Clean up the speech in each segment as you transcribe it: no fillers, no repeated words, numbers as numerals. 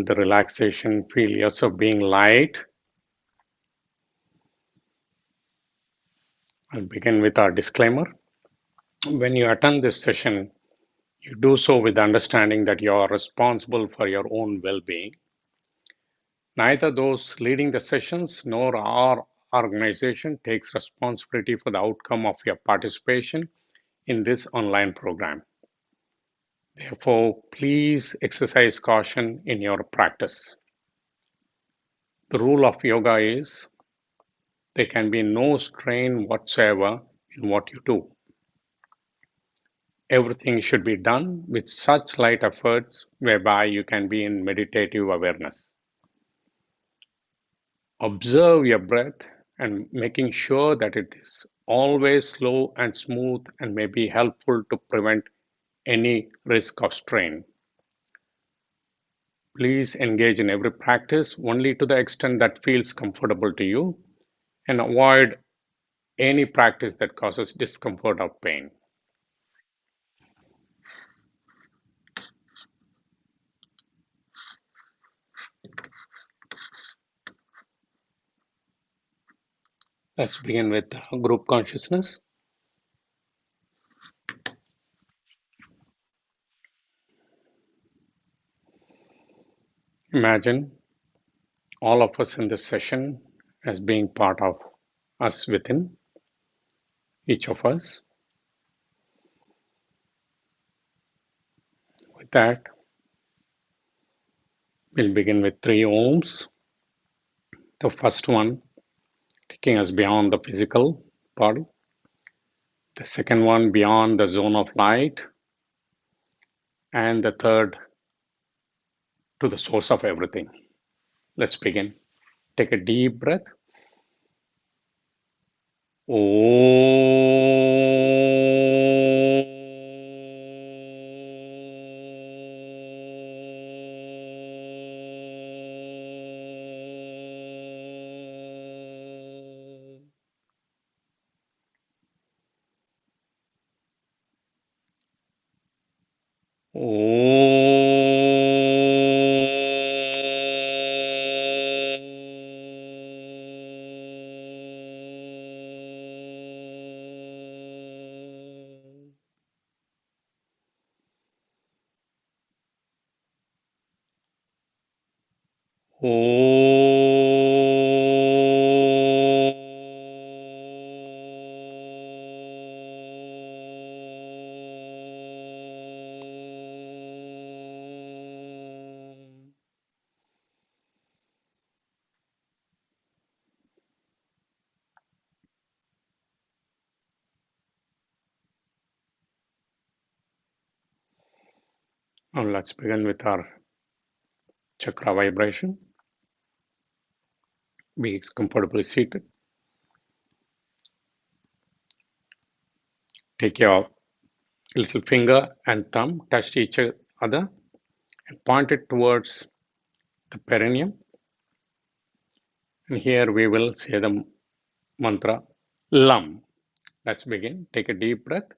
the relaxation, feel yourself being light. I'll begin with our disclaimer. When you attend this session, you do so with the understanding that you are responsible for your own well being. Neither those leading the sessions nor our organization takes responsibility for the outcome of your participation in this online program. Therefore, please exercise caution in your practice. The rule of yoga is there can be no strain whatsoever in what you do. Everything should be done with such light efforts whereby you can be in meditative awareness. Observe your breath and making sure that it is always slow and smooth and may be helpful to prevent any risk of strain. Please engage in every practice only to the extent that feels comfortable to you and avoid any practice that causes discomfort or pain. Let's begin with group consciousness. Imagine all of us in this session as being part of us within each of us. With that, we'll begin with 3 ohms. The first one taking us beyond the physical body. The second one beyond the zone of light. And the third to the source of everything. Let's begin. Take a deep breath. Now let's begin with our chakra vibration. Be comfortably seated. Take your little finger and thumb, touch each other, and point it towards the perineum. And here we will say the mantra LAM. Let's begin. Take a deep breath.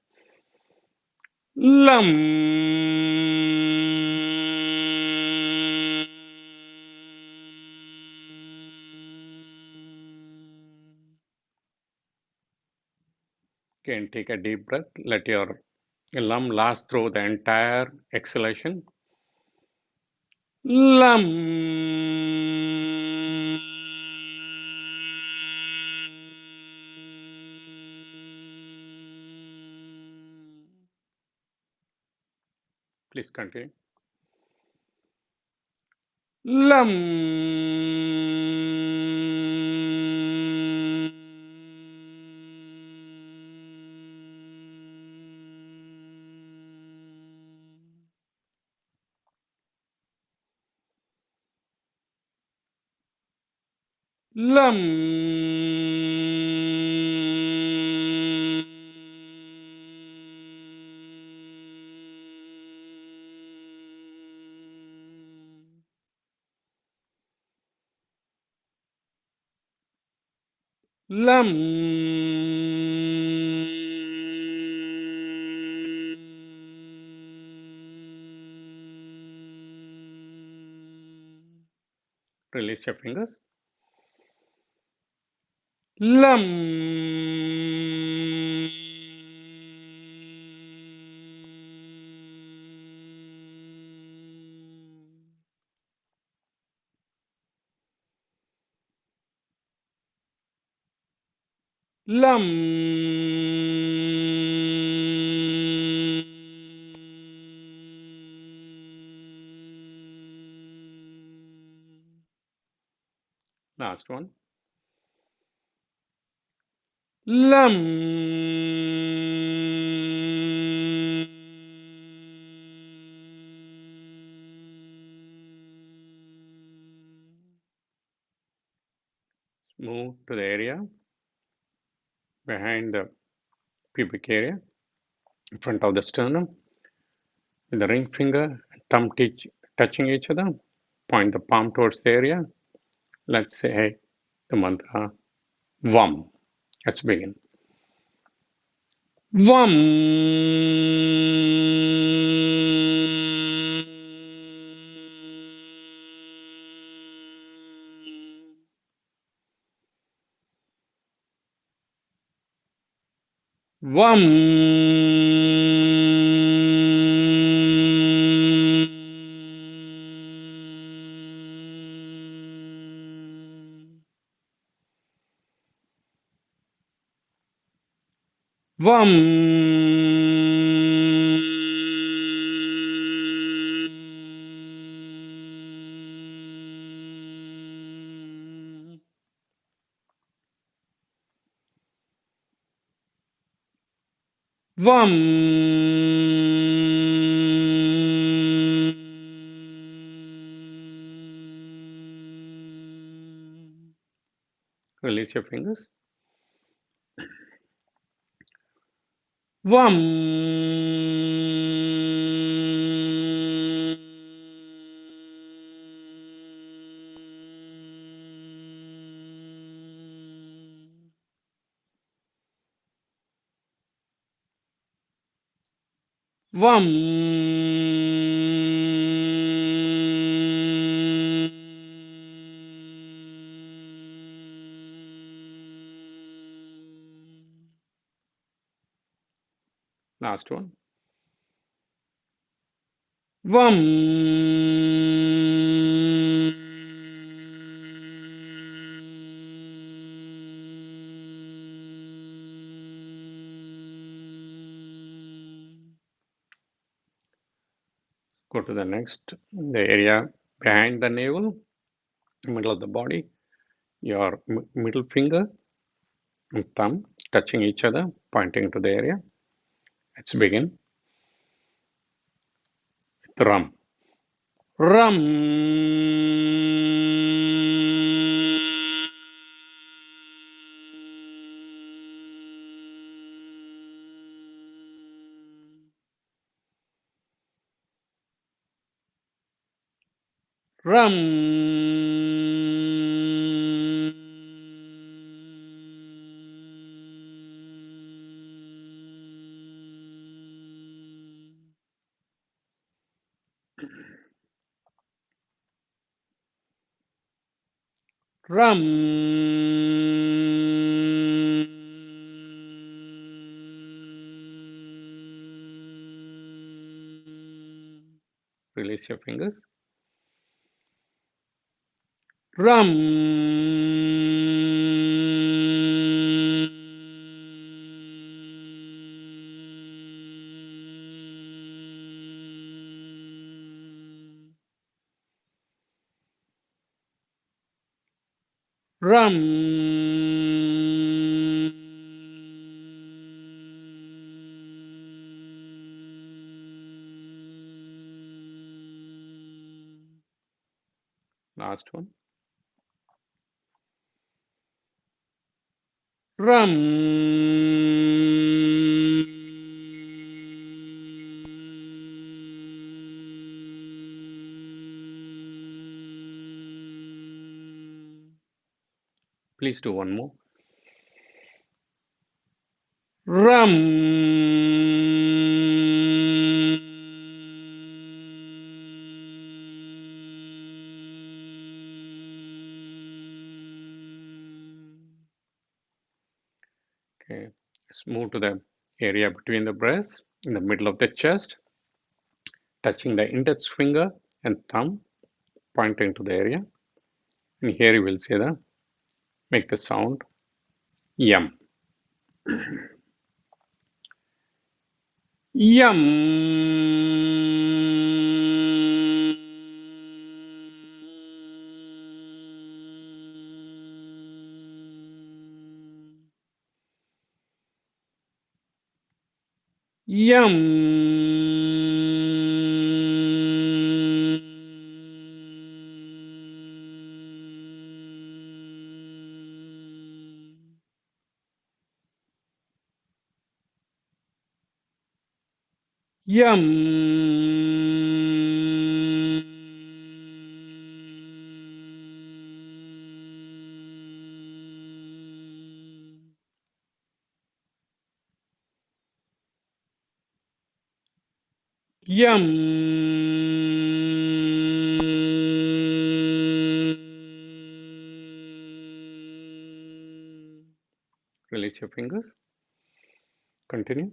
LAM. Again, take a deep breath. Let your LAM last through the entire exhalation. LAM. Please continue. LAM. LAM. LAM. Release your fingers. Lam. Lam. Last one. Lam. Move to the area behind the pubic area, in front of the sternum, with the ring finger and thumb touching each other. Point the palm towards the area. Let's say the mantra VAM. Let's begin. VAM. VAM. VAM. VAM. Release your fingers. VAM. VAM. Last one. VAM. Go to the next, the area behind the navel, middle of the body. Your middle finger and thumb touching each other, pointing to the area. Let's begin. Ram. Ram. Ram. Ram. Release your fingers. Ram. Ram. Last one. Ram. Please do one more. Ram. Okay, let's move to the area between the breasts, in the middle of the chest, touching the index finger and thumb, pointing to the area. And here you will see the make the sound yum. Yum. Yum. Yum. Yum. Release your fingers. Continue.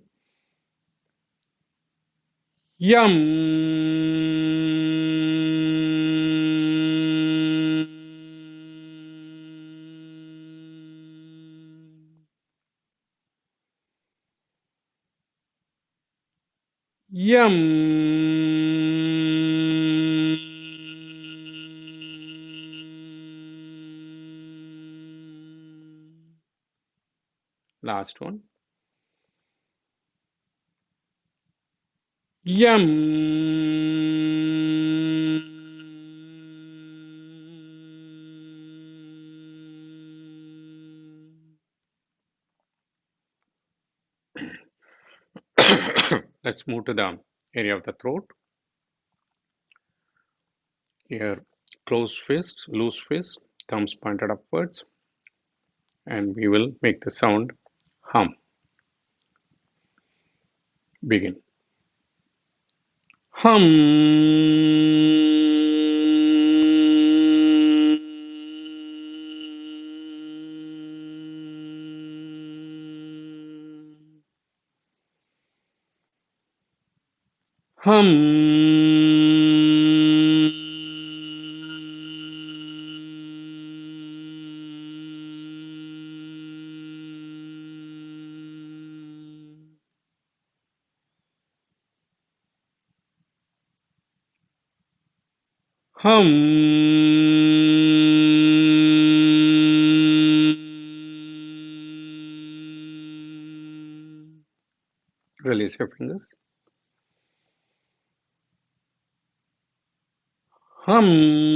Yum. Yum. Last one. Yum. Let's move to the area of the throat. Here, closed fist, loose fist, thumbs pointed upwards, and we will make the sound hum. Begin. Hum. Hum. Hum. Release your fingers. Hum.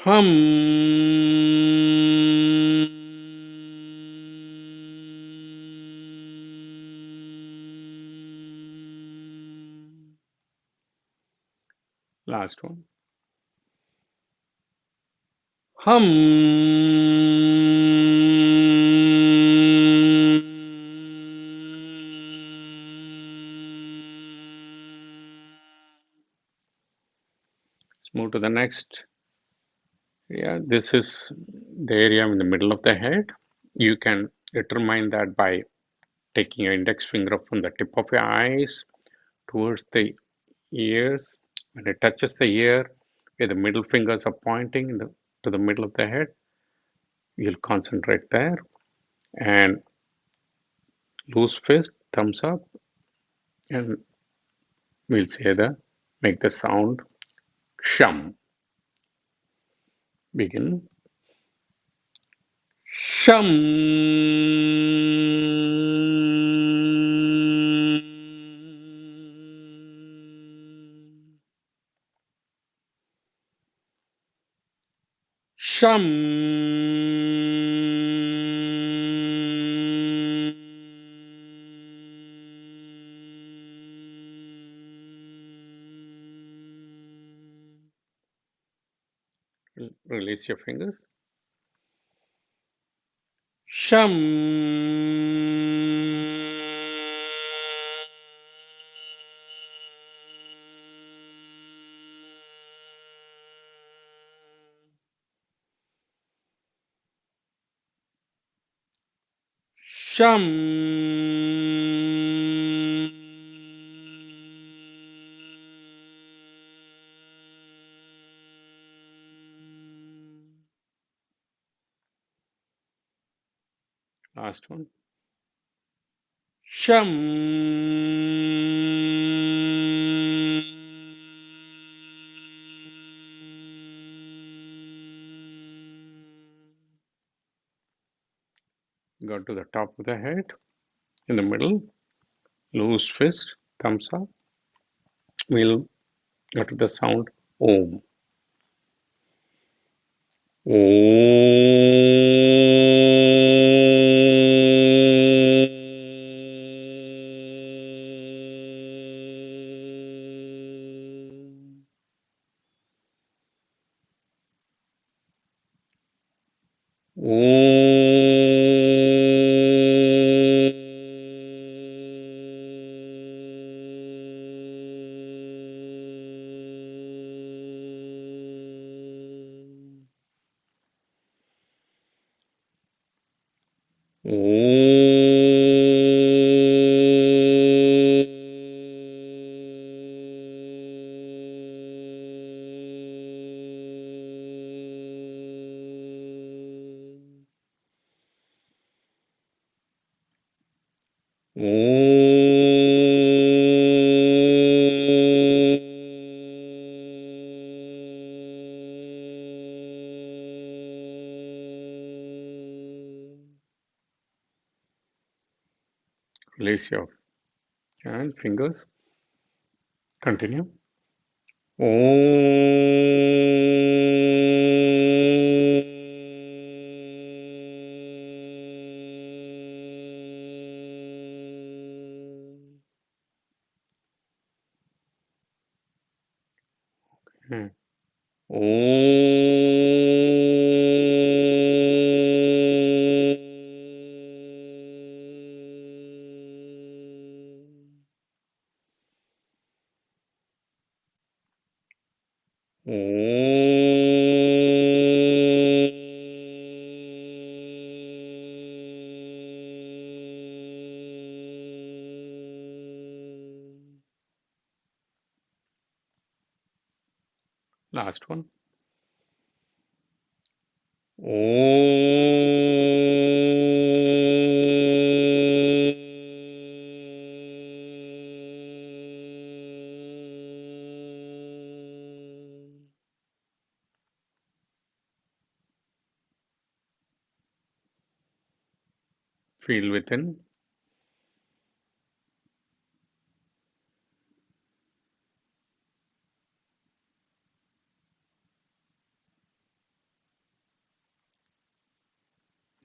Hum. Last one. Hum. Let's move to the next. Yeah, this is the area in the middle of the head. You can determine that by taking your index finger from the tip of your eyes towards the ears. When it touches the ear, where the middle fingers are pointing to the middle of the head, you'll concentrate there. And loose fist, thumbs up, and we'll say make the sound shum. Begin. Shum. Shum. Release your fingers. Shum. Sham. Last one. Sham. Go to the top of the head, in the middle, loose fist, thumbs up. We'll go to the sound Om. Release your hand, fingers. Continue. Hmm. Last one. Feel within.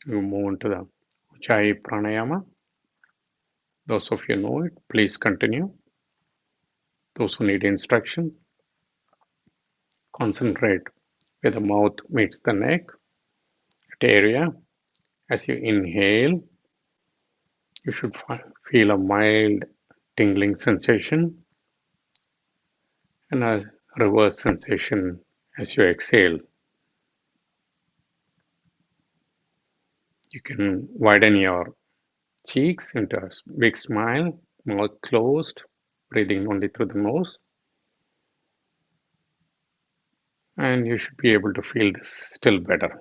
You move into the Ujjayi Pranayama. Those of you know it, please continue. Those who need instructions, concentrate where the mouth meets the neck, that area. As you inhale, you should feel a mild tingling sensation and a reverse sensation as you exhale. You can widen your cheeks into a big smile, mouth closed, breathing only through the nose, and you should be able to feel this still better.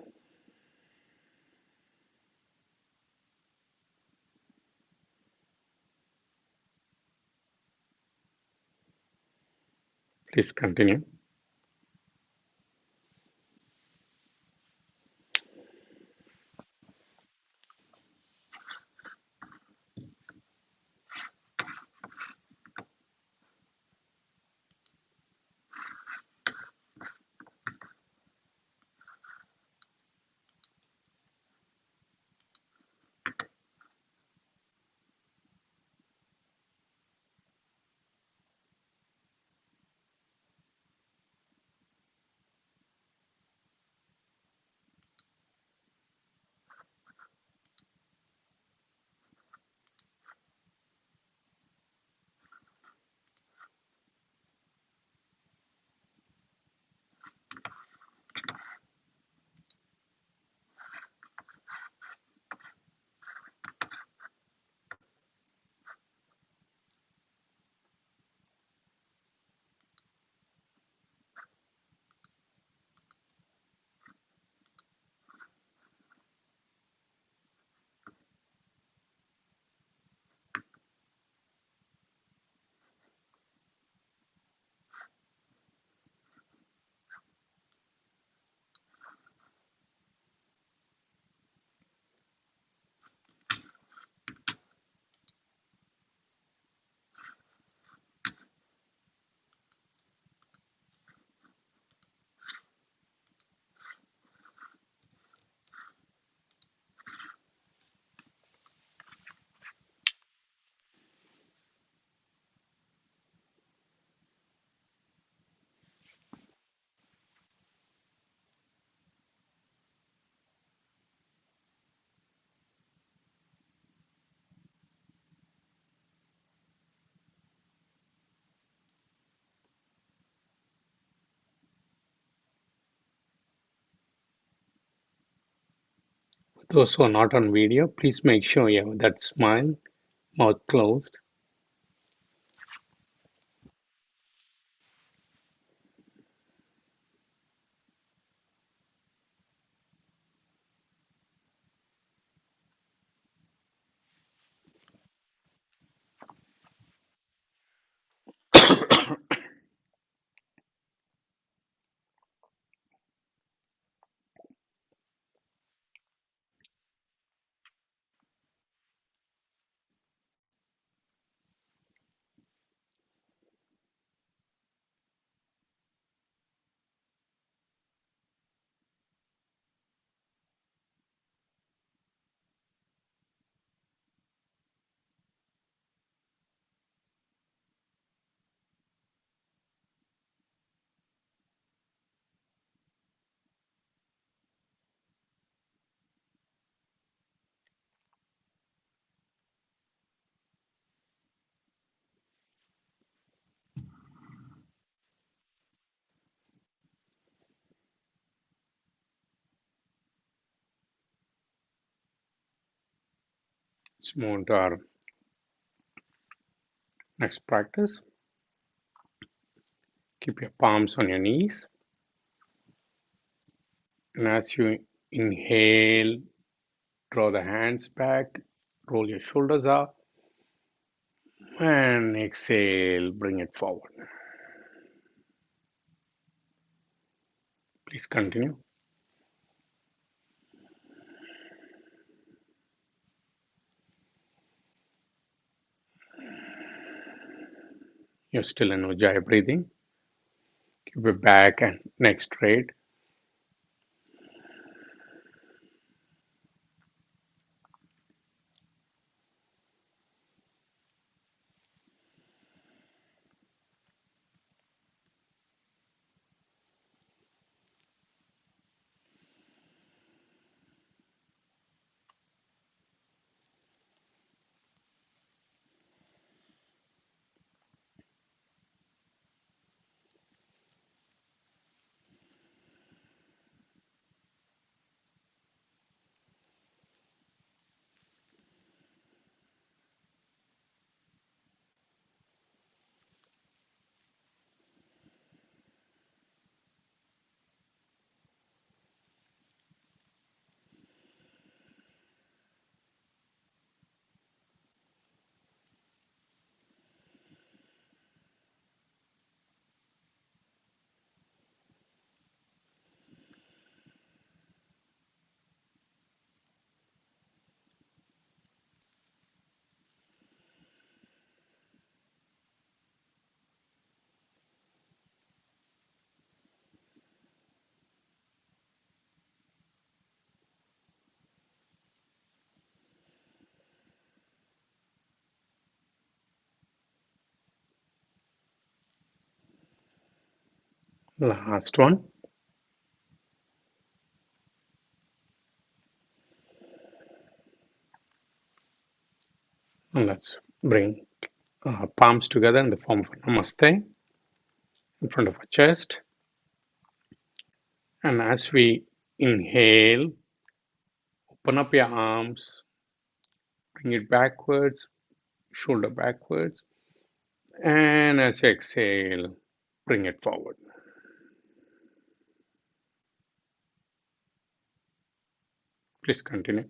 Please continue. Those who are not on video, please make sure you have that smile, mouth closed. Let's move on to our next practice. Keep your palms on your knees. And as you inhale, draw the hands back, roll your shoulders up, and exhale, bring it forward. Please continue. You're still in Ujjayi breathing. Keep your back and neck straight. Last one. And let's bring palms together in the form of Namaste in front of our chest. And as we inhale, open up your arms, bring it backwards, shoulder backwards. And as you exhale, bring it forward. Please continue.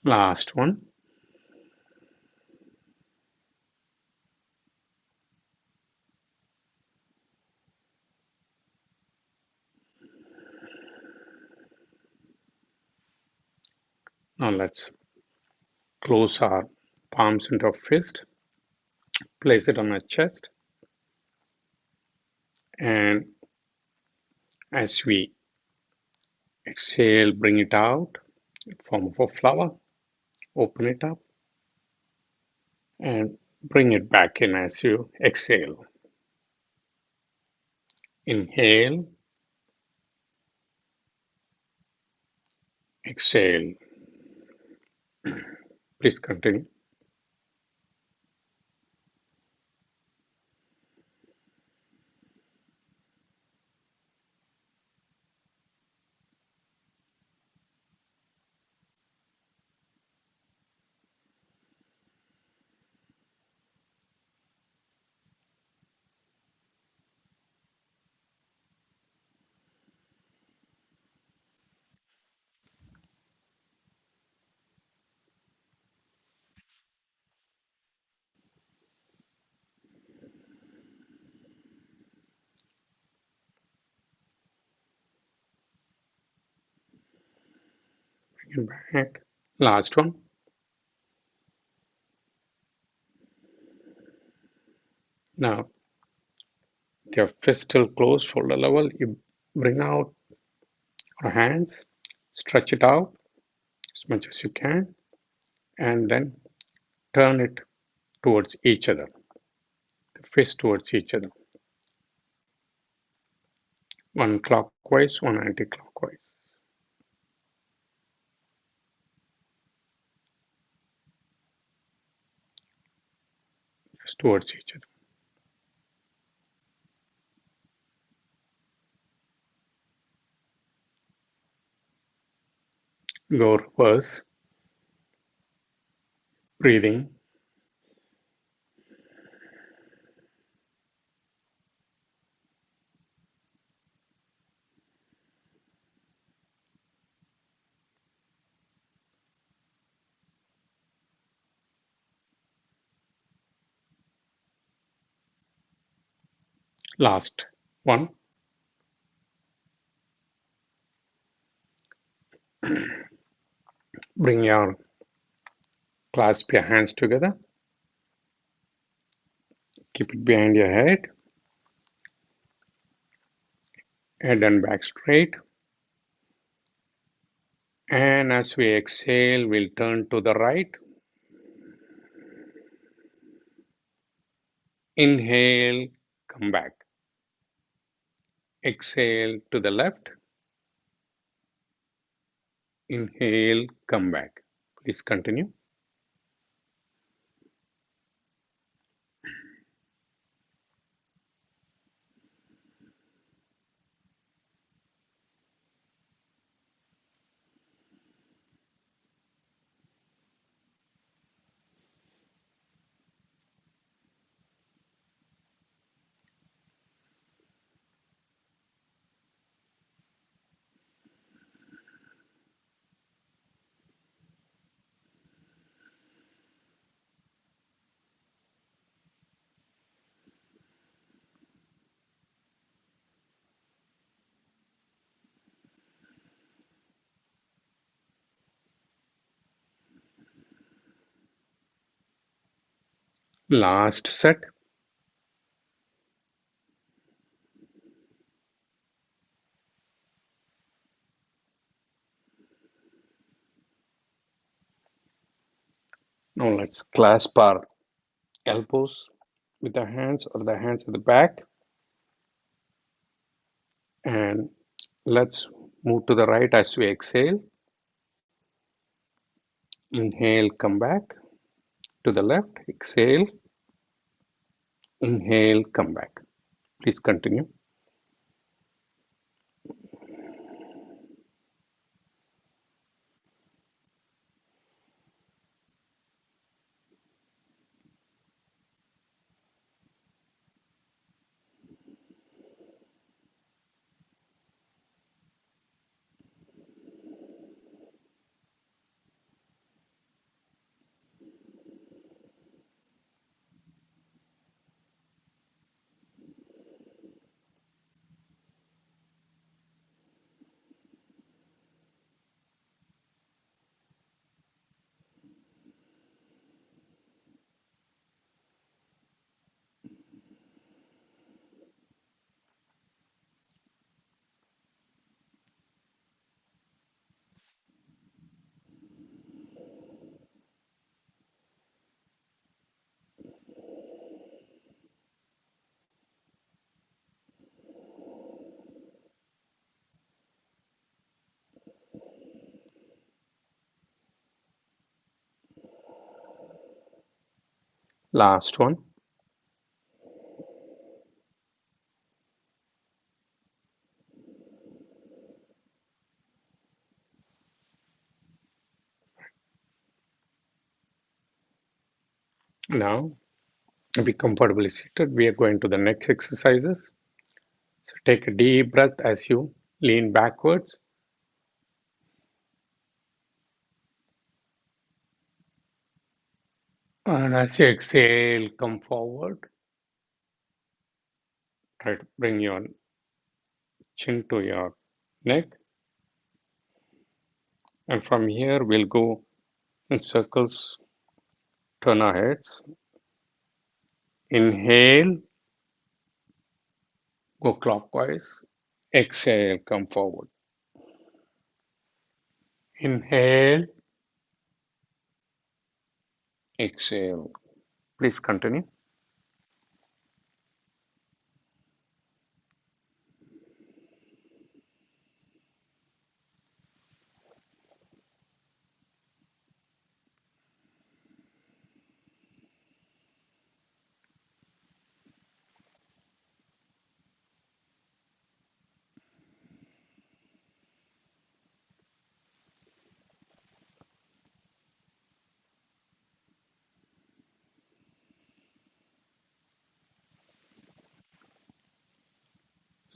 Last one. Now let's close our palms into a fist, place it on our chest, and as we exhale, bring it out in form of a flower, open it up, and bring it back in as you exhale. Inhale, exhale. Please continue. Bring it back. Last one. Now, with your fist still closed, shoulder level, you bring out your hands, stretch it out as much as you can, and then turn it towards each other, the fist towards each other. One clockwise, one anti-clockwise, just towards each other. Go reverse, breathing. Last one. Bring your clasp your hands together. Keep it behind your head. Head and back straight. And as we exhale, we'll turn to the right. Inhale, come back. Exhale to the left. Inhale, come back. Please continue. Last set. Now let's clasp our elbows with the hands or the hands at the back. And let's move to the right as we exhale. Inhale, come back. To the left, exhale. Inhale, come back. Please continue. Last one. Now, be comfortably seated. We are going to the next exercises. So take a deep breath as you lean backwards. And as you exhale, come forward. Try to bring your chin to your neck. And from here, we'll go in circles, turn our heads. Inhale, go clockwise. Exhale, come forward. Inhale, exhale. Please continue.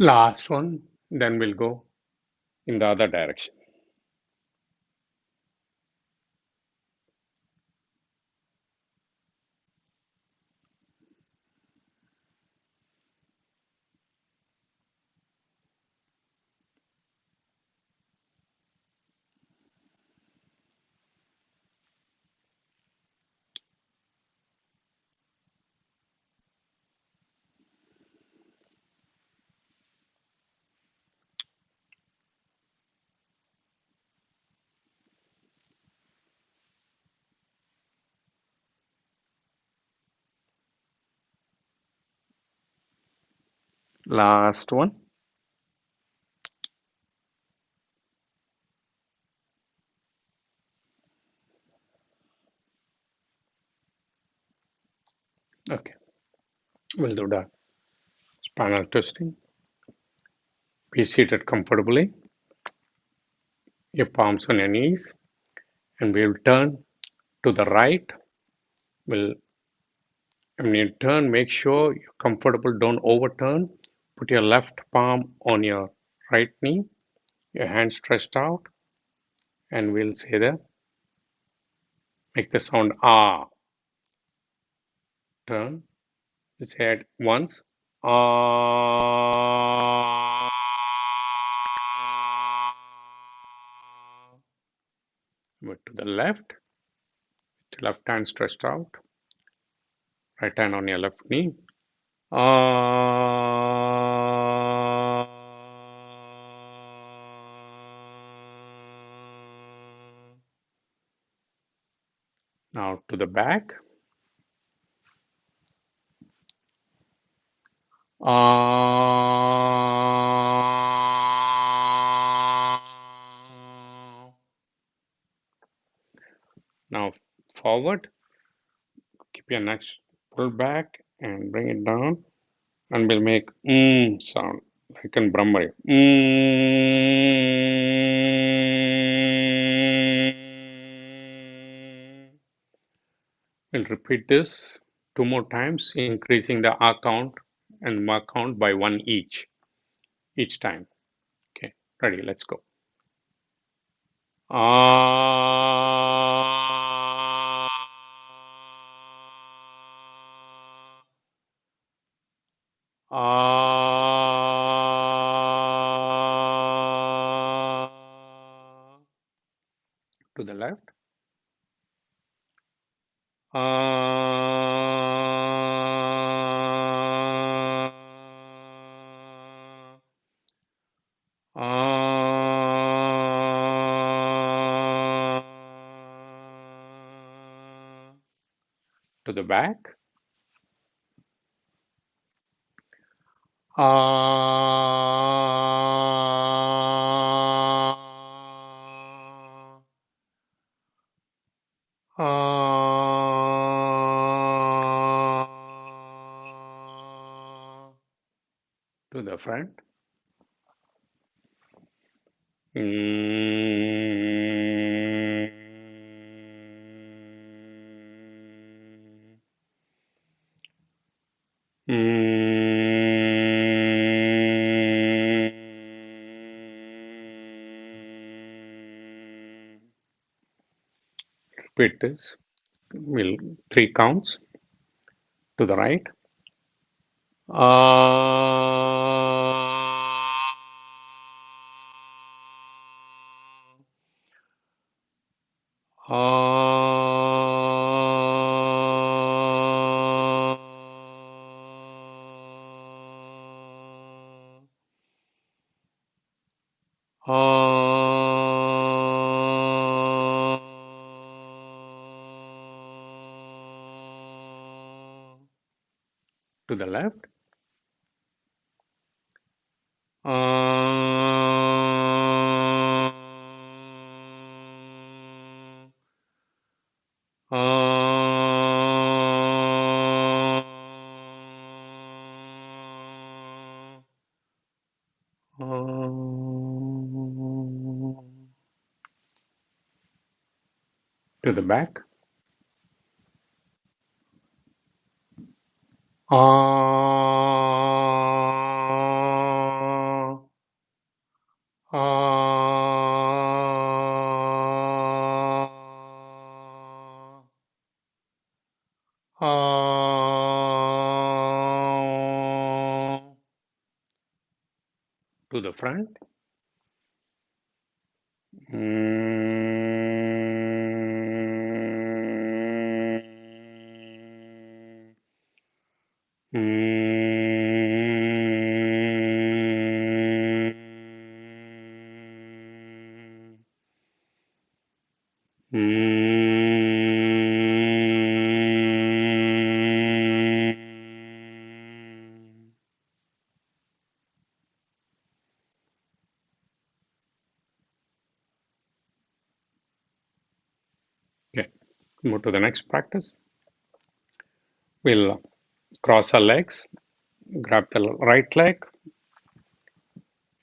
Last one, then we'll go in the other direction. Last one. Okay, we'll do that. Spinal twisting. Be seated comfortably. Your palms on your knees. And we'll turn to the right. We'll, when you turn, make sure you're comfortable. Don't overturn. Put your left palm on your right knee. Your hand stretched out. And we'll say that. Make the sound ah. Turn. We'll say it once. Ah. Move to the left. Left hand stretched out. Right hand on your left knee. Ah. Now to the back. Ah. Now forward. Keep your neck pulled back and bring it down. And we'll make sound like in Brahmari. We'll repeat this 2 more times, increasing the R count and mark count by 1 each time. Okay, ready, let's go. Ah. Ah. To the left. Ah. Ah. To the back. Ah. Ah. to the front. Mm. Repeat this. We'll three counts to the right. To the left. To the back. To the front. Okay, move to the next practice. We'll cross our legs, grab the right leg,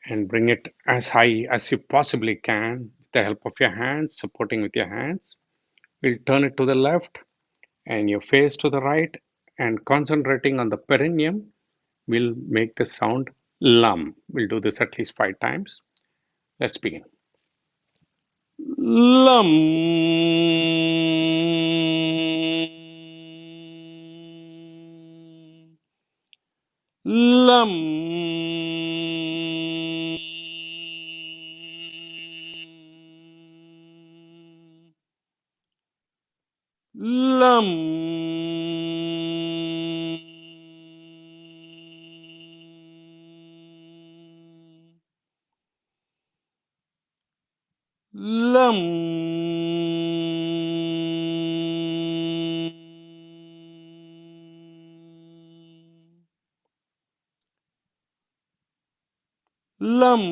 and bring it as high as you possibly can with the help of your hands, supporting with your hands. We'll turn it to the left and your face to the right, and concentrating on the perineum will make the sound lum. We'll do this at least 5 times. Let's begin. Lum. Lum. Lum. Lum. Lum.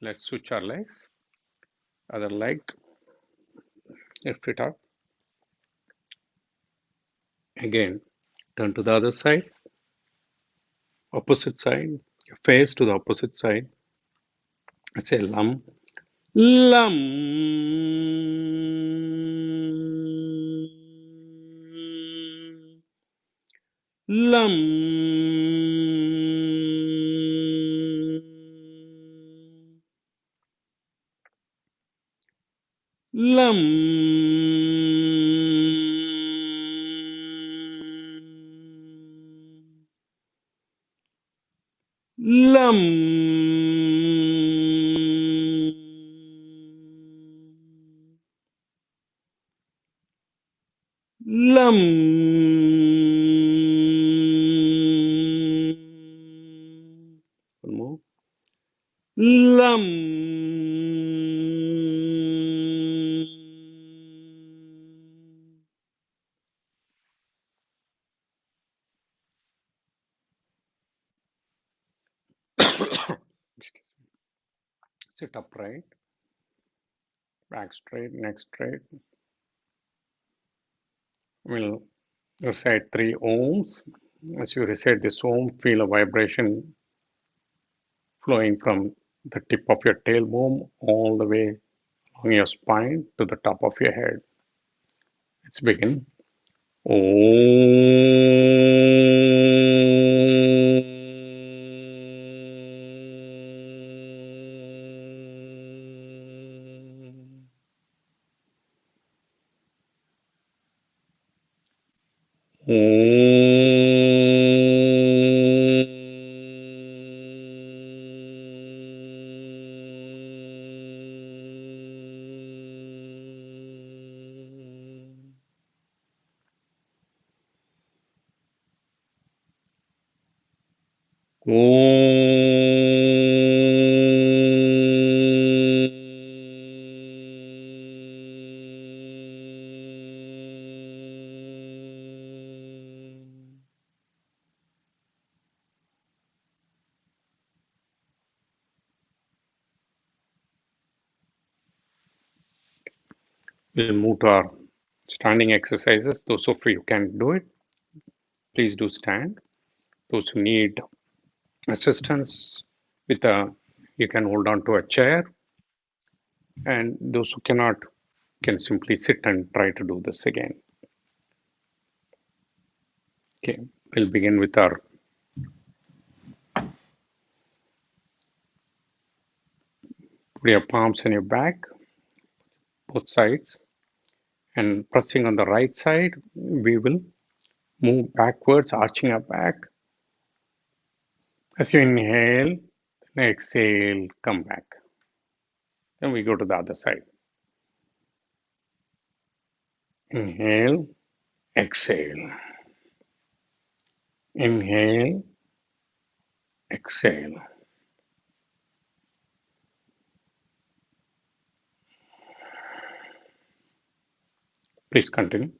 Let's switch our legs. Other leg, lift it up. Again, turn to the other side, opposite side, your face to the opposite side. Let's say lum. Lum. Lum. Lum. Lum. Lum. One more. Lum. Excuse me. Sit upright. back straight, neck straight. We'll recite 3 ohms. As you recite this ohm, feel a vibration flowing from the tip of your tailbone all the way along your spine to the top of your head. Let's begin. We'll move to our standing exercises. Those of you who can do it, please do stand. Those who need assistance with a, you can hold on to a chair, and those who cannot can simply sit and try to do this again. Okay, we'll begin with our put your palms on your back, both sides, and pressing on the right side, we will move backwards, arching our back. As you inhale, then exhale, come back. Then we go to the other side. Inhale, exhale. Inhale, exhale. Please continue.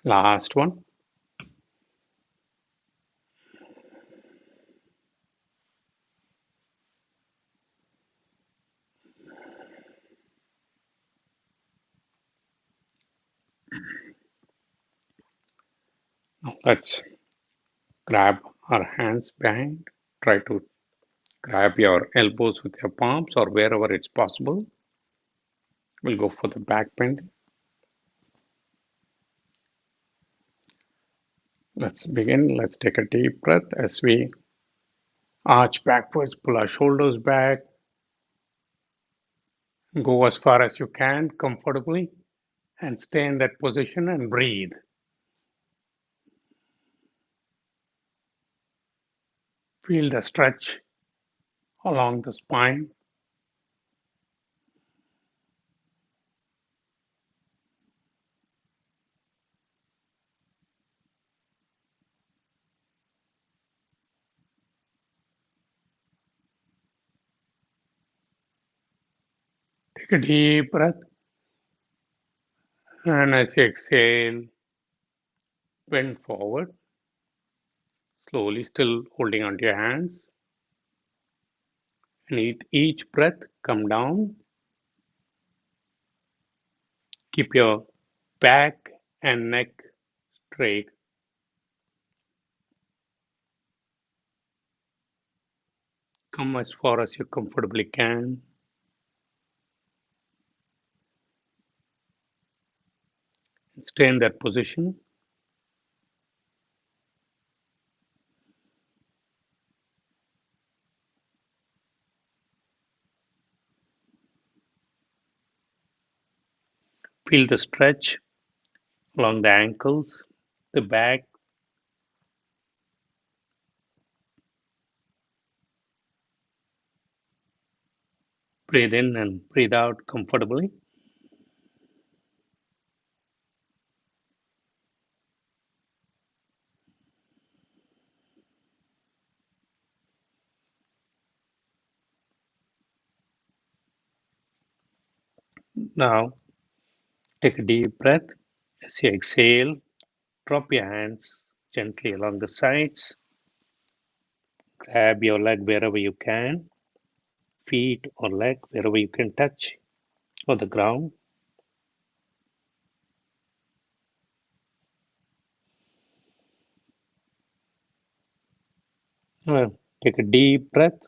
Last one. Now let's grab our hands behind. Try to grab your elbows with your palms or wherever it's possible. We'll go for the back bend. Let's begin. Let's take a deep breath as we arch backwards, pull our shoulders back, go as far as you can comfortably, and stay in that position and breathe. Feel the stretch along the spine. Take a deep breath, and as you exhale, bend forward, slowly, still holding onto your hands. And with each breath, come down. Keep your back and neck straight. Come as far as you comfortably can. Stay in that position. Feel the stretch along the ankles, the back. Breathe in and breathe out comfortably. Now, take a deep breath. As you exhale, drop your hands gently along the sides. Grab your leg wherever you can, feet or leg wherever you can touch, or the ground. Take a deep breath.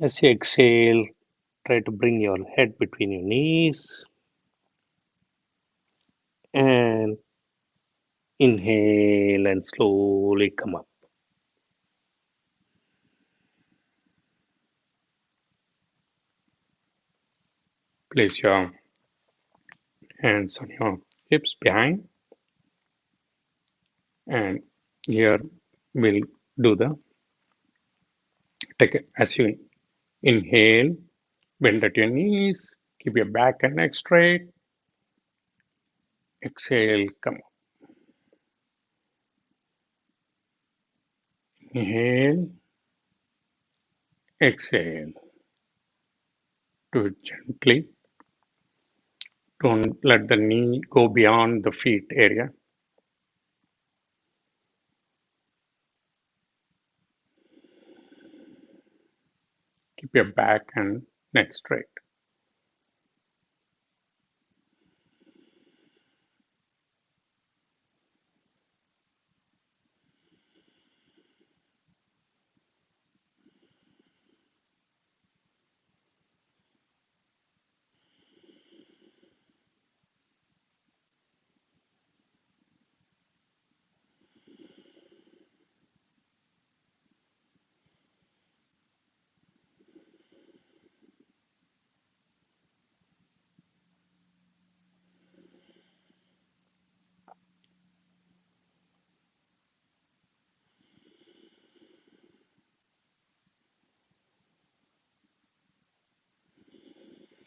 As you exhale, try to bring your head between your knees and inhale and slowly come up. Place your hands on your hips behind, and here we'll do the take as you inhale, bend at your knees, keep your back and neck straight. Exhale, come up. Inhale, exhale. Do it gently. Don't let the knee go beyond the feet area. Keep your back and neck straight.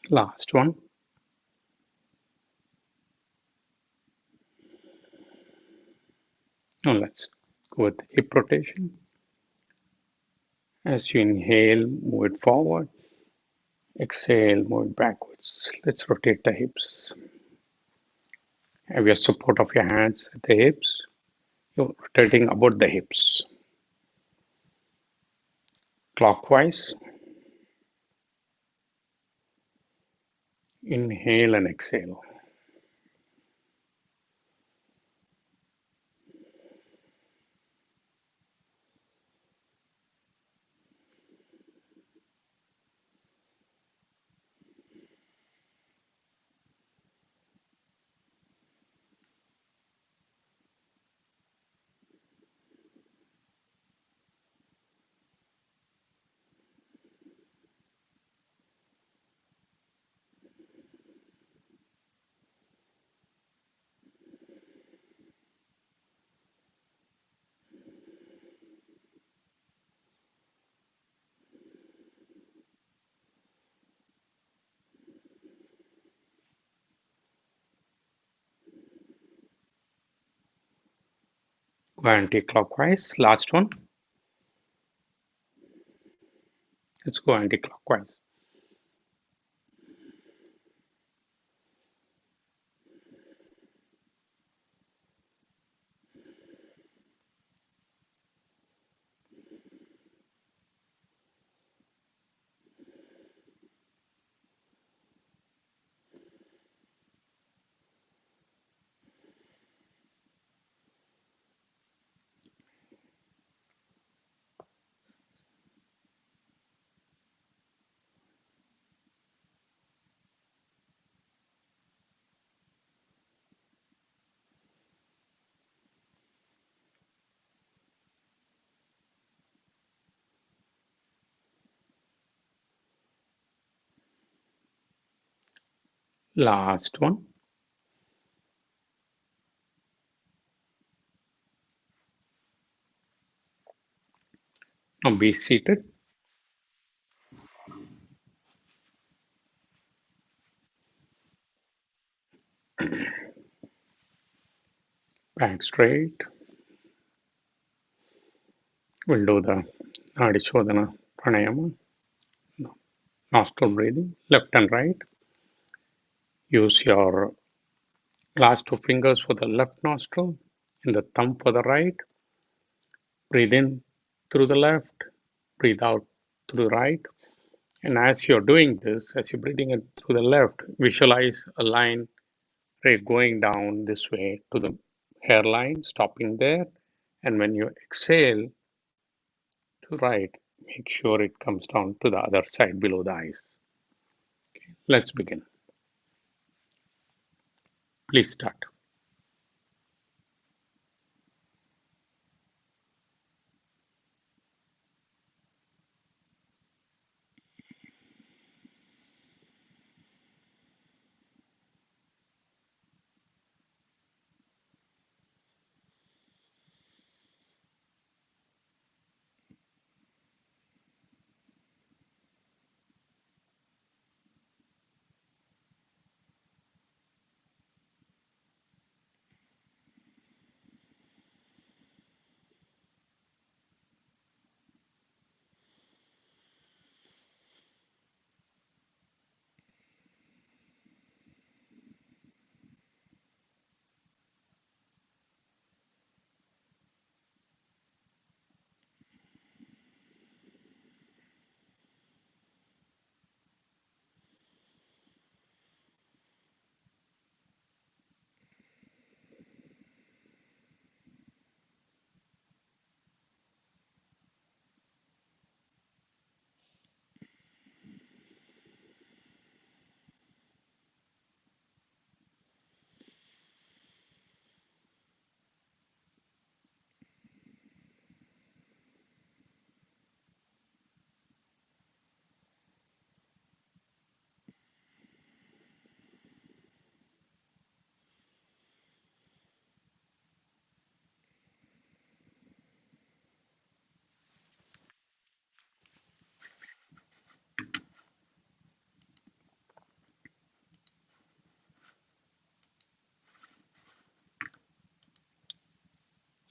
Last one. Now let's go with hip rotation. As you inhale, move it forward. Exhale, move it backwards. Let's rotate the hips. Have your support of your hands at the hips. You're rotating about the hips. Clockwise. Inhale and exhale. Go anti-clockwise. Last one. Let's go anti-clockwise. Last one. Now be seated. Back straight. We'll do the Nadishodhana Pranayama. Nostril breathing, left and right. Use your last two fingers for the left nostril and the thumb for the right. Breathe in through the left, breathe out through the right. And as you're doing this, as you're breathing it through the left, visualize a line right going down this way to the hairline, stopping there. And when you exhale to right, make sure it comes down to the other side below the eyes. Let's begin. Please start.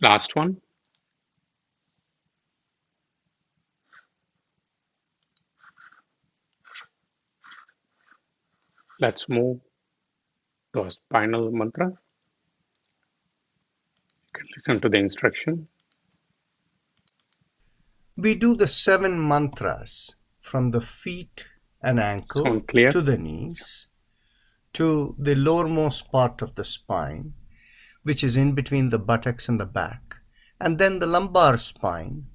Last one. Let's move to a spinal mantra. You can listen to the instruction. We do the 7 mantras from the feet and ankle Sound clear? to the knees to the lowermost part of the spine, which is in between the buttocks and the back, and then the lumbar spine,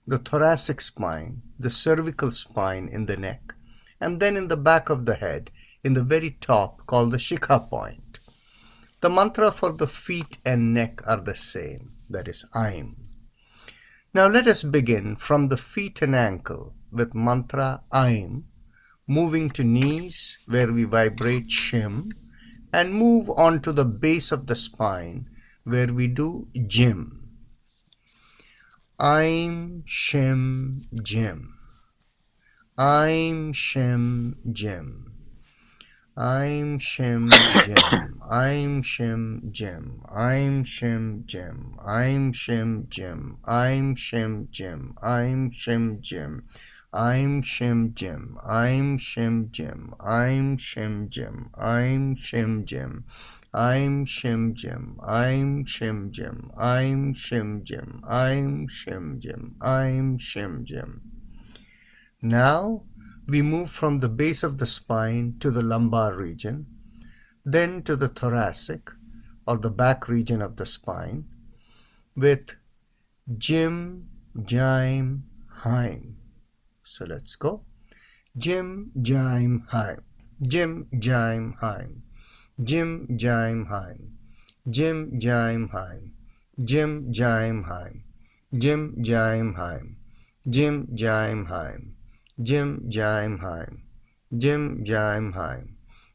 the thoracic spine, the cervical spine in the neck, and then in the back of the head, in the very top, called the Shikha point. The mantra for the feet and neck are the same, that is Aim. Now let us begin from the feet and ankle with mantra Aim, moving to knees where we vibrate Shim, and move on to the base of the spine where we do Jim. Aim, Shim, Jim. Aim, Shim, Jim. I'm Shim Jim. I'm Shim Jim. I'm Shim Jim. I'm Shim Jim. I'm Shim Jim. I'm Shim Jim. I'm Shim Jim. I'm Shim Jim. I'm Shim Jim. I'm Shim Jim. I'm Shim Jim. I'm Shim Jim. I'm Shim Jim. I'm Shim Jim. I'm Shim Jim. Now we move from the base of the spine to the lumbar region, then to the thoracic or the back region of the spine with Jim, Jaim, Haim. So let's go. Jim, Jaim, Haim. Jim, Jaim, Haim. Jim, Jaim, Haim. Jim, Jaim, Haim. Jim, Jaim, Haim. Jim, Jaim, Haim. Jim, Jaim, Haim. Jim, Jaim, Haim. Jim, Jaim, Haim.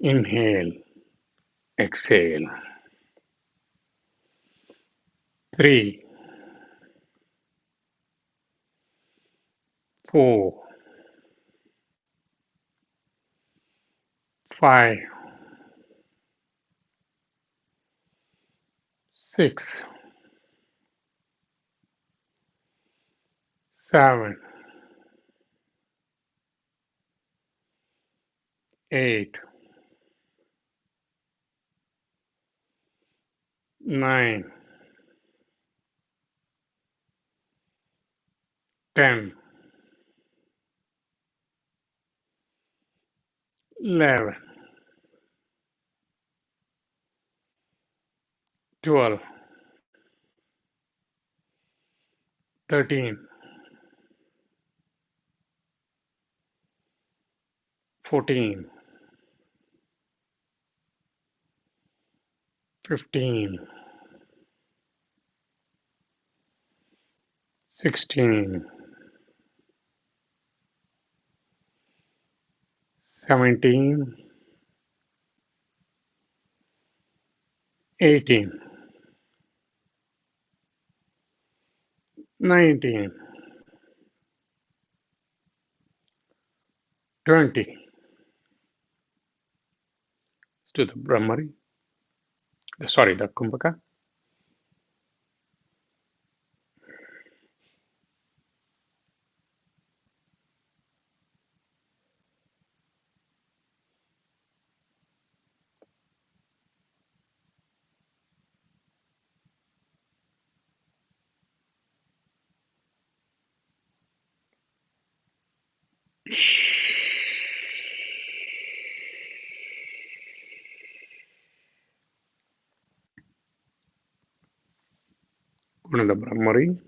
Inhale, exhale. 3, 4, 5, 6, 7, 8, 9, 10, 11, 12, 13, 14, 15, 16, 17, 18, 19, 20. To the Brahmari, the Kumbhaka. One of the Brahmari.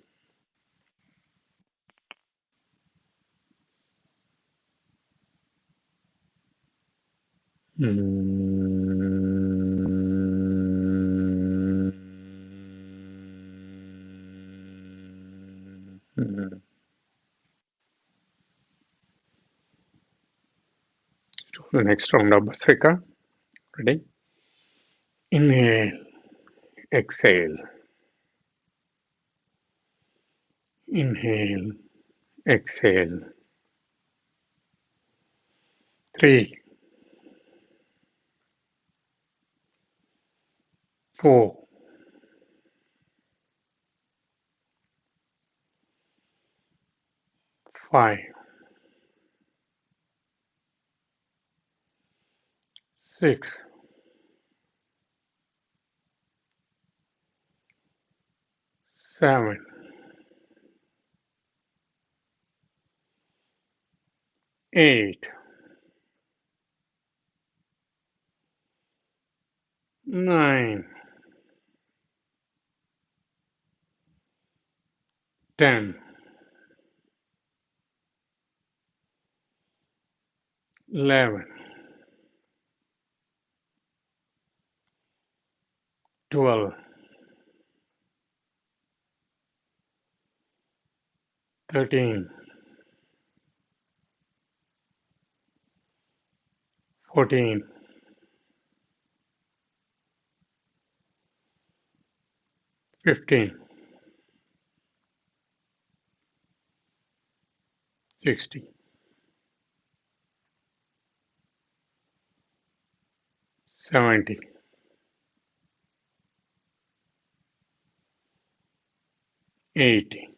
The next round of Bhastrika. Ready? Inhale, exhale. Inhale, exhale. 3, 4, 5, 6, 7, 8, 9, 10, 11, 12, 13, 14, 15, 16, 17, 18,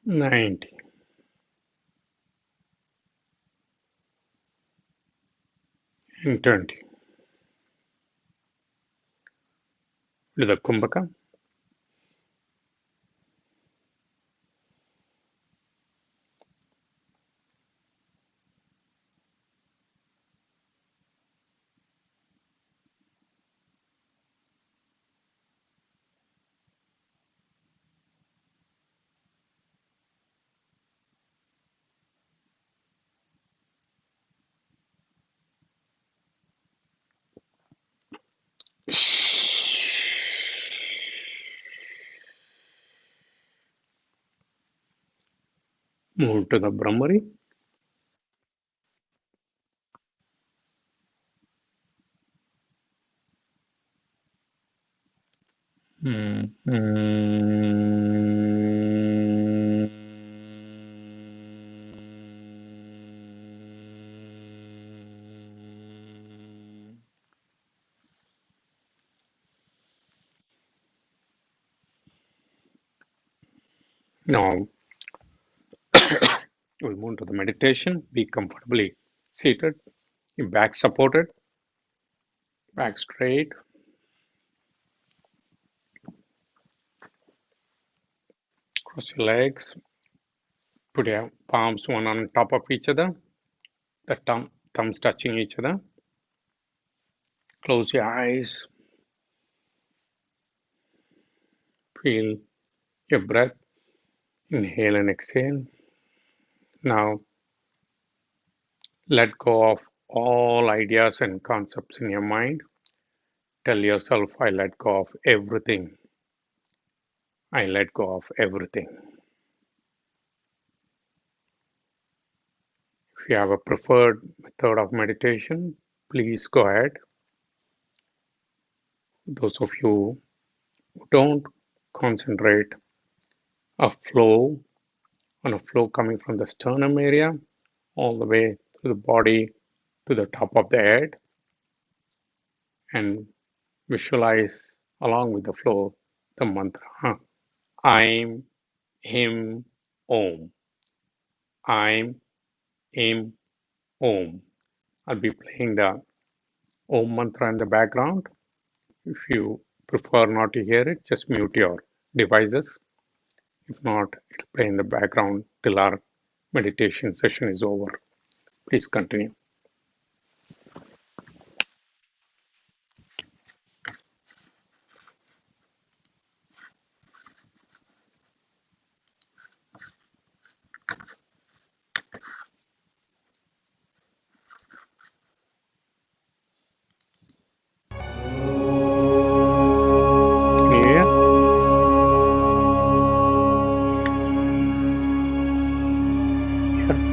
19, and 20. To the Kumbhaka. Move to the Brahmari. Now we'll move to the meditation. Be comfortably seated, your back supported, back straight. Cross your legs. Put your palms one on top of each other. The thumbs touching each other. Close your eyes. Feel your breath. Inhale and exhale. Now let go of all ideas and concepts in your mind. Tell yourself, I let go of everything. I let go of everything. If you have a preferred method of meditation, please go ahead. Those of you who don't, concentrate a flow on a flow coming from the sternum area all the way to the body to the top of the head, and visualize along with the flow the mantra I'm, Him, Om. I'm, Him, Om. I'll be playing the Om mantra in the background. If you prefer not to hear it, just mute your devices. If not, it'll play in the background till our meditation session is over. Please continue. Can you hear? Yeah.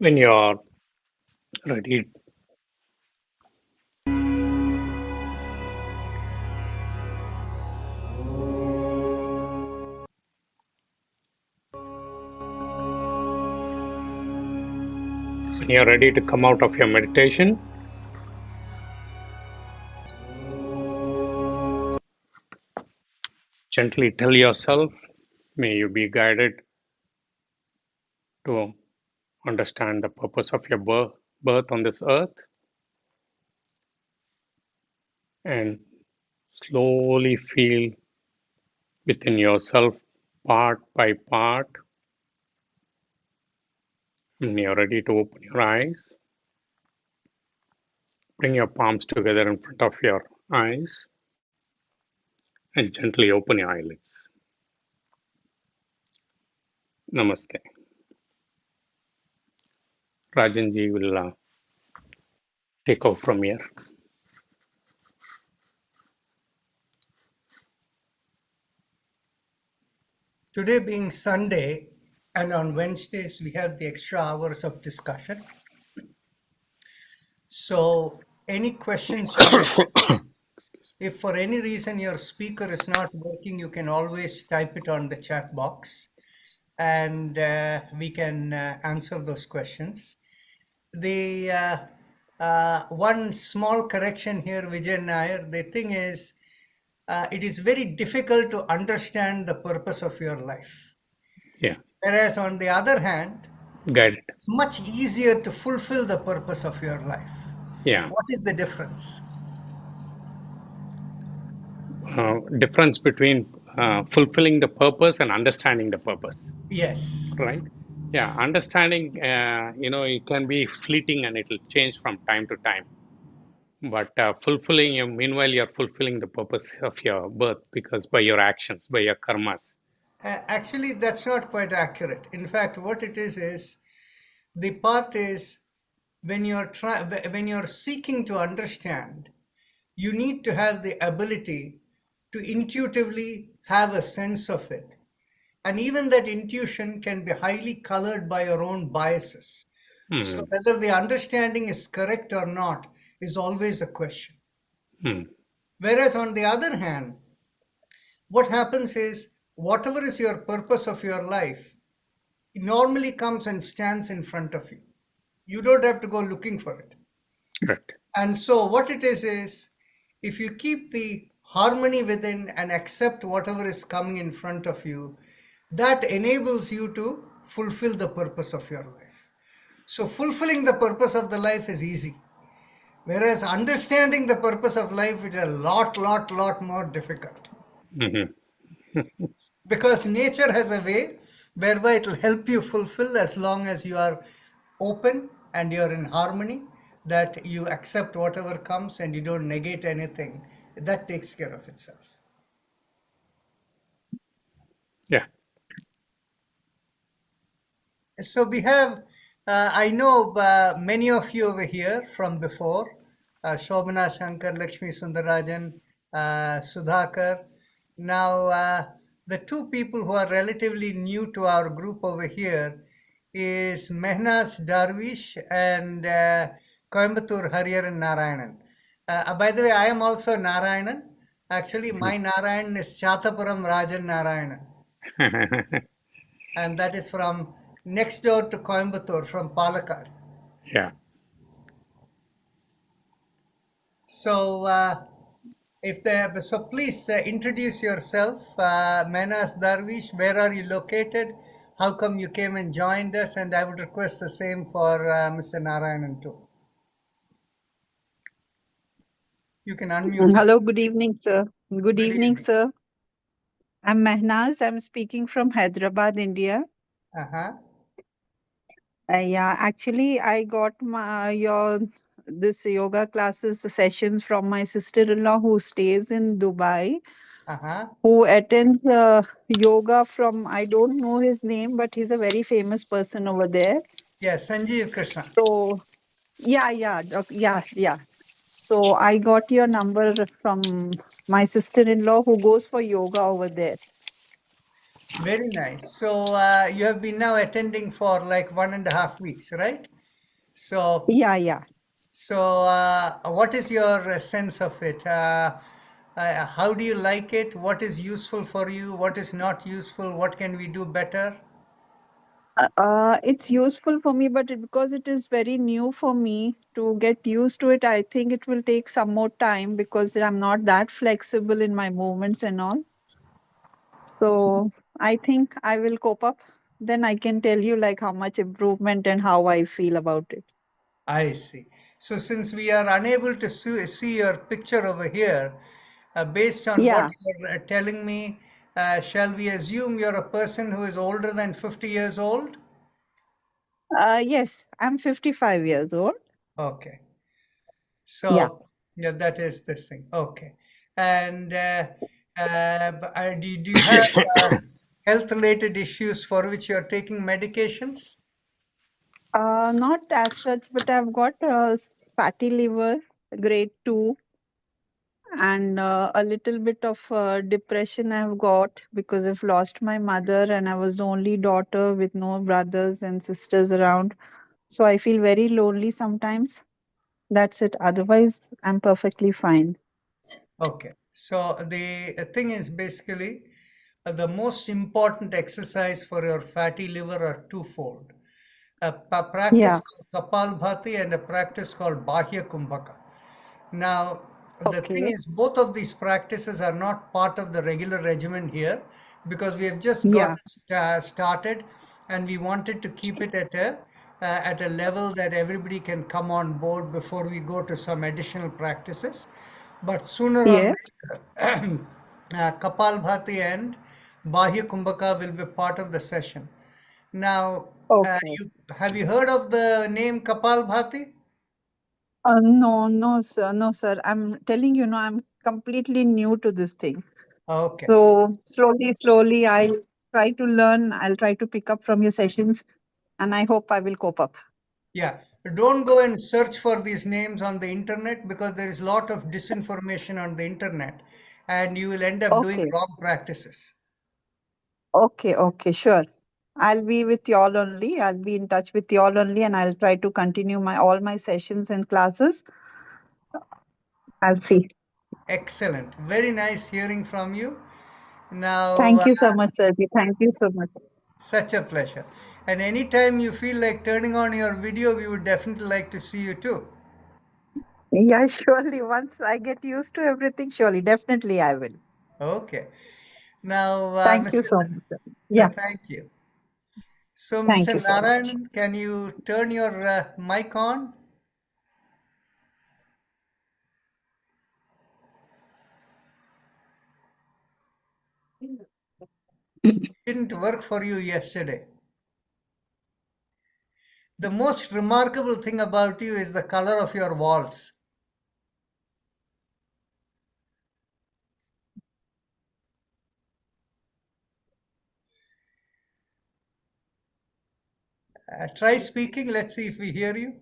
When you're ready, when you're ready to come out of your meditation, gently tell yourself, may you be guided to understand the purpose of your birth on this earth, and slowly feel within yourself, part by part. When you're ready to open your eyes, bring your palms together in front of your eyes and gently open your eyelids. Namaste. Rajanji will take off from here. Today being Sunday, and on Wednesdays we have the extra hours of discussion. So any questions you may have, if for any reason your speaker is not working, you can always type it on the chat box and we can answer those questions. The one small correction here, Vijay Nair, the thing is, it is very difficult to understand the purpose of your life. Yeah, Whereas on the other hand, guided. it's much easier to fulfill the purpose of your life. Yeah, What is the difference? difference between fulfilling the purpose and understanding the purpose, Yes. right? Yeah, understanding, it can be fleeting and it will change from time to time. But fulfilling, meanwhile, you're fulfilling the purpose of your birth because by your actions, by your karmas. Actually, that's not quite accurate. In fact, what it is the part is when you're seeking to understand, you need to have the ability to intuitively have a sense of it. And even that intuition can be highly colored by your own biases. So Hmm. whether the understanding is correct or not is always a question. Hmm. Whereas on the other hand, what happens is whatever is your purpose of your life normally comes and stands in front of you. You don't have to go looking for it. Correct. And so, what it is if you keep the harmony within and accept whatever is coming in front of you, that enables you to fulfill the purpose of your life. So, fulfilling the purpose of the life is easy, whereas understanding the purpose of life is a lot more difficult. Hmm. Because nature has a way whereby it will help you fulfill as long as you are open and you're in harmony, that you accept whatever comes and you don't negate anything. That takes care of itself. Yeah. So we have, I know many of you over here from before, Shobana Shankar, Lakshmi Sundarajan, Sudhakar. Now, the two people who are relatively new to our group over here is Mehnas Darwish and Coimbatore Hariharan Narayanan. By the way, I am also Narayanan. Actually, my Narayanan is Chatapuram Rajan Narayanan, and that is from next door to Coimbatore from Palakkad. Yeah. So, if they so please introduce yourself, Menas Darwish. Where are you located? How come you came and joined us? And I would request the same for Mr. Narayanan too. You can unmute. Hello, good evening, sir. Good Good evening, evening. sir. I'm Mehnaz. I'm speaking from Hyderabad, India. Uh-huh. Yeah, actually, I got your this yoga classes sessions from my sister-in-law who stays in Dubai, Uh-huh. who attends yoga from, I don't know his name, but he's a very famous person over there. Yeah, Sanjeev Krishna. So yeah. So I got your number from my sister-in-law who goes for yoga over there. Very nice. So you have been now attending for like 1.5 weeks, right? So Yeah, yeah. what is your sense of it? How do you like it? What is useful for you? What is not useful? What can we do better? It's useful for me, but because it is very new for me to get used to it, I think it will take some more time because I'm not that flexible in my movements and all. So I think I will cope up. Then I can tell you like how much improvement and how I feel about it. I see. So since we are unable to see your picture over here, based on what Yeah. you're telling me, shall we assume you're a person who is older than 50 years old? Yes, I'm 55 years old. Okay. Yeah. So, yeah, that is this thing. Okay. And do you have health-related issues for which you're taking medications? Not as such, but I've got fatty liver, grade 2, and a little bit of depression I've got because I've lost my mother and I was the only daughter with no brothers and sisters around. So I feel very lonely sometimes. That's it. Otherwise, I'm perfectly fine. Okay. So the thing is basically the most important exercise for your fatty liver are twofold. A practice Yeah. called Kapalbhati and a practice called Bahya Kumbhaka. Now, the thing Okay. is, both of these practices are not part of the regular regimen here because we have just got Yeah. started and we wanted to keep it at a level that everybody can come on board before we go to some additional practices. But sooner or Yes. later, Kapalbhati and Bahya Kumbhaka will be part of the session. Now, Okay. have you heard of the name Kapalbhati? No, no, sir. No, sir. I'm telling you, no, I'm completely new to this thing. Okay. So slowly, I'll try to learn. I'll try to pick up from your sessions, and I hope I will cope up. Yeah, don't go and search for these names on the internet because there is a lot of disinformation on the internet and you will end up doing Okay, wrong practices. okay, sure. I'll be with y'all only. I'll be in touch with y'all only, and I'll try to continue my all my sessions and classes. I'll see. Excellent. Very nice hearing from you. Now, Thank you so much, sir. Thank you so much. such a pleasure. And anytime you feel like turning on your video, we would definitely like to see you too. Yeah, surely. Once I get used to everything, surely, definitely, I will. Okay. Now, Thank you Mr. so much, sir. Yeah, Thank you. So, thank Mr. you so much. Narayanan, can you turn your mic on? Didn't work for you yesterday. The most remarkable thing about you is the color of your walls. Try speaking. Let's see if we hear you.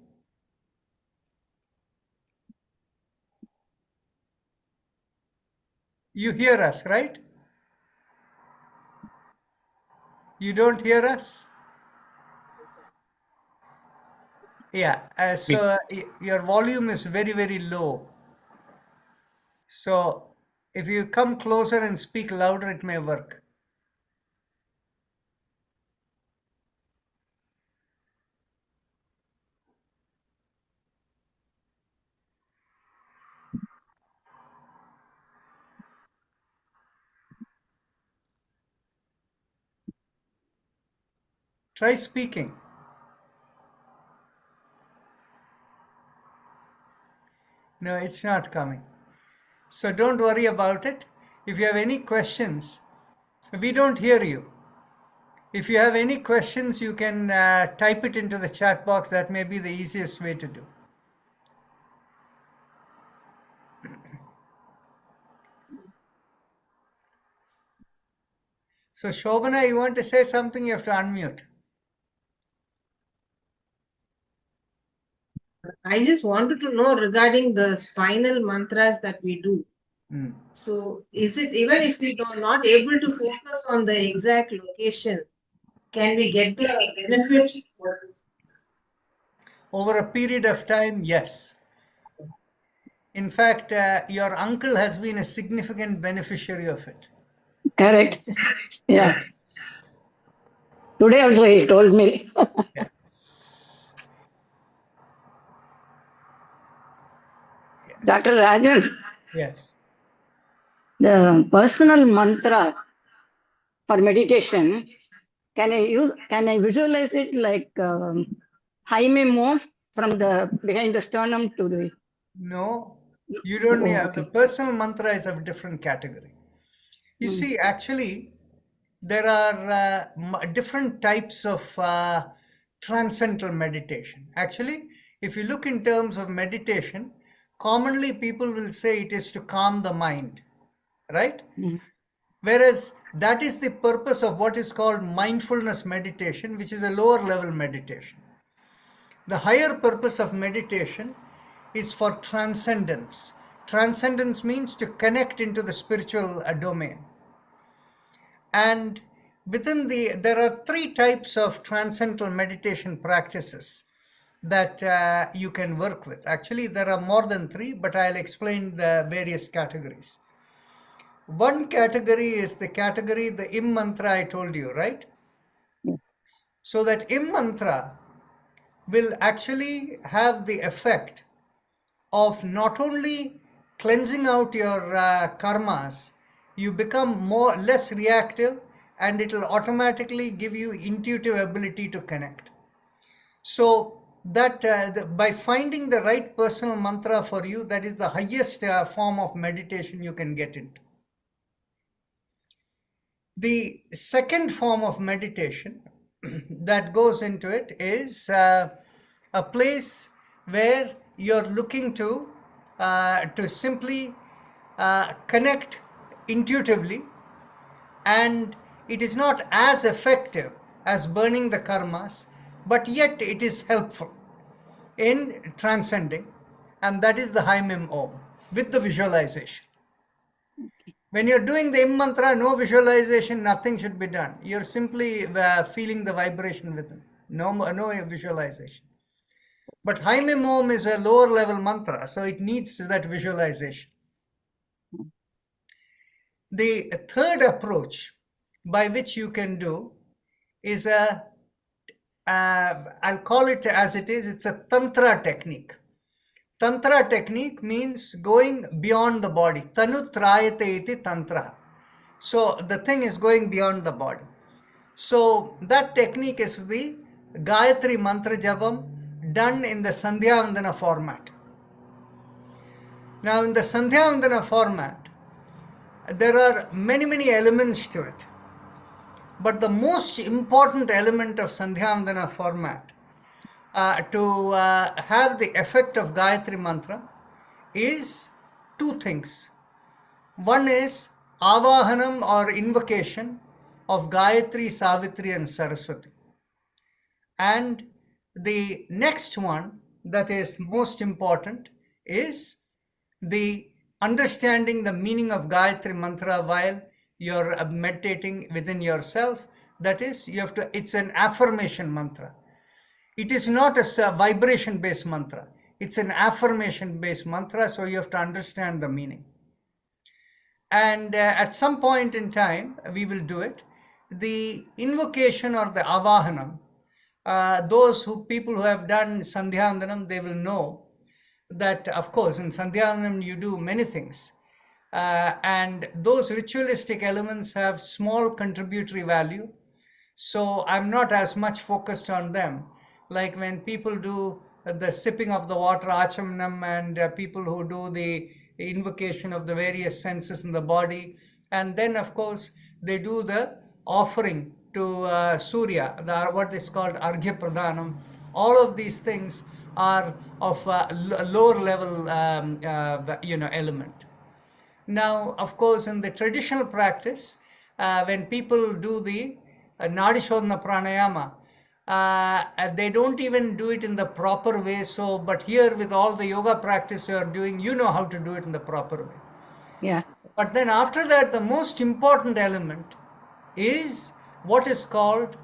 You hear us, right? You don't hear us? Yeah. We, Your volume is very, very low. So if you come closer and speak louder, it may work. Try speaking. No, it's not coming. So don't worry about it. If you have any questions, we don't hear you. If you have any questions, you can type it into the chat box. That may be the easiest way to do. So, Shobana, you want to say something? You have to unmute. I just wanted to know regarding the spinal mantras that we do. So is it, even if we are not able to focus on the exact location, can we get the benefit? Over a period of time, yes. In fact, your uncle has been a significant beneficiary of it. Correct. Yeah. Today also he told me. Yeah. Dr. Rajan, Yes. the personal mantra for meditation, can I visualize it like Jaime Mo from the behind the sternum to the. No, you don't need. Oh, The okay. personal mantra is of a different category. You see, actually, there are different types of transcendental meditation. Actually, if you look in terms of meditation, commonly people will say it is to calm the mind, right? Whereas that is the purpose of what is called mindfulness meditation, which is a lower level meditation. The higher purpose of meditation is for transcendence. Transcendence means to connect into the spiritual domain. And there are three types of transcendental meditation practices that you can work with. Actually, there are more than three, but I'll explain the various categories. One category is the category, the Im mantra I told you, right? So that Im mantra will actually have the effect of not only cleansing out your karmas, you become less reactive, and it will automatically give you intuitive ability to connect. So that by finding the right personal mantra for you, that is the highest form of meditation you can get into. The second form of meditation that goes into it is a place where you're looking to simply connect intuitively, and it is not as effective as burning the karmas, but yet it is helpful in transcending, and that is the Haimim Om with the visualization. When you're doing the Im mantra, no visualization, nothing should be done. You're simply feeling the vibration within. No visualization. But Haimim Om is a lower level mantra, so it needs that visualization. The third approach by which you can do is I'll call it as it is, it's a Tantra technique. Tantra technique means going beyond the body. Tanutrayate iti tantra. So the thing is going beyond the body. So that technique is the Gayatri Mantra Jabam done in the Sandhya Vandana format. Now in the Sandhya Vandana format, there are many elements to it. But the most important element of Sandhya Vandana format to have the effect of Gayatri Mantra is two things. One is Avahanam or invocation of Gayatri, Savitri and Saraswati. And the next one that is most important is the understanding the meaning of Gayatri Mantra while you're meditating within yourself. That is, it's an affirmation mantra. It is not a vibration based mantra. It's an affirmation based mantra, so you have to understand the meaning. And at some point in time, we will do it. The invocation or the avahanam, people who have done Sandhyandanam, they will know that, of course, in Sandhyandanam you do many things. And those ritualistic elements have small contributory value. So I'm not as much focused on them. Like when people do the sipping of the water, achamanam, and people who do the invocation of the various senses in the body. And then, of course, they do the offering to Surya, what is called Arghya Pradhanam. All of these things are of a lower level element. Now, of course, in the traditional practice, when people do the Nadishodhana Pranayama, they don't even do it in the proper way. So, but here with all the yoga practice you are doing, you know how to do it in the proper way. Yeah. But then after that, the most important element is what is called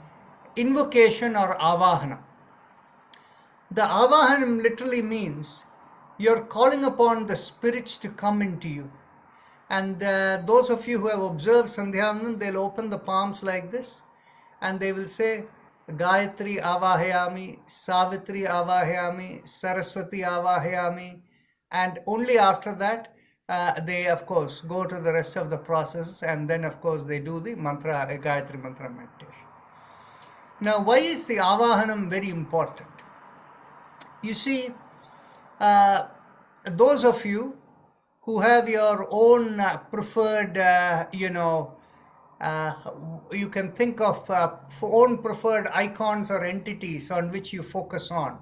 invocation or avahana. The avahanam literally means you're calling upon the spirits to come into you. And those of you who have observed Sandhyavanam, they'll open the palms like this and they will say, Gayatri avahayami, Savitri avahayami, Saraswati avahayami. And only after that, they of course go to the rest of the process, and then of course they do the mantra, Gayatri mantra meditation. Now, why is the avahanam very important? You see, uh, those of you who have your own preferred, uh, you can think of own preferred icons or entities on which you focus on,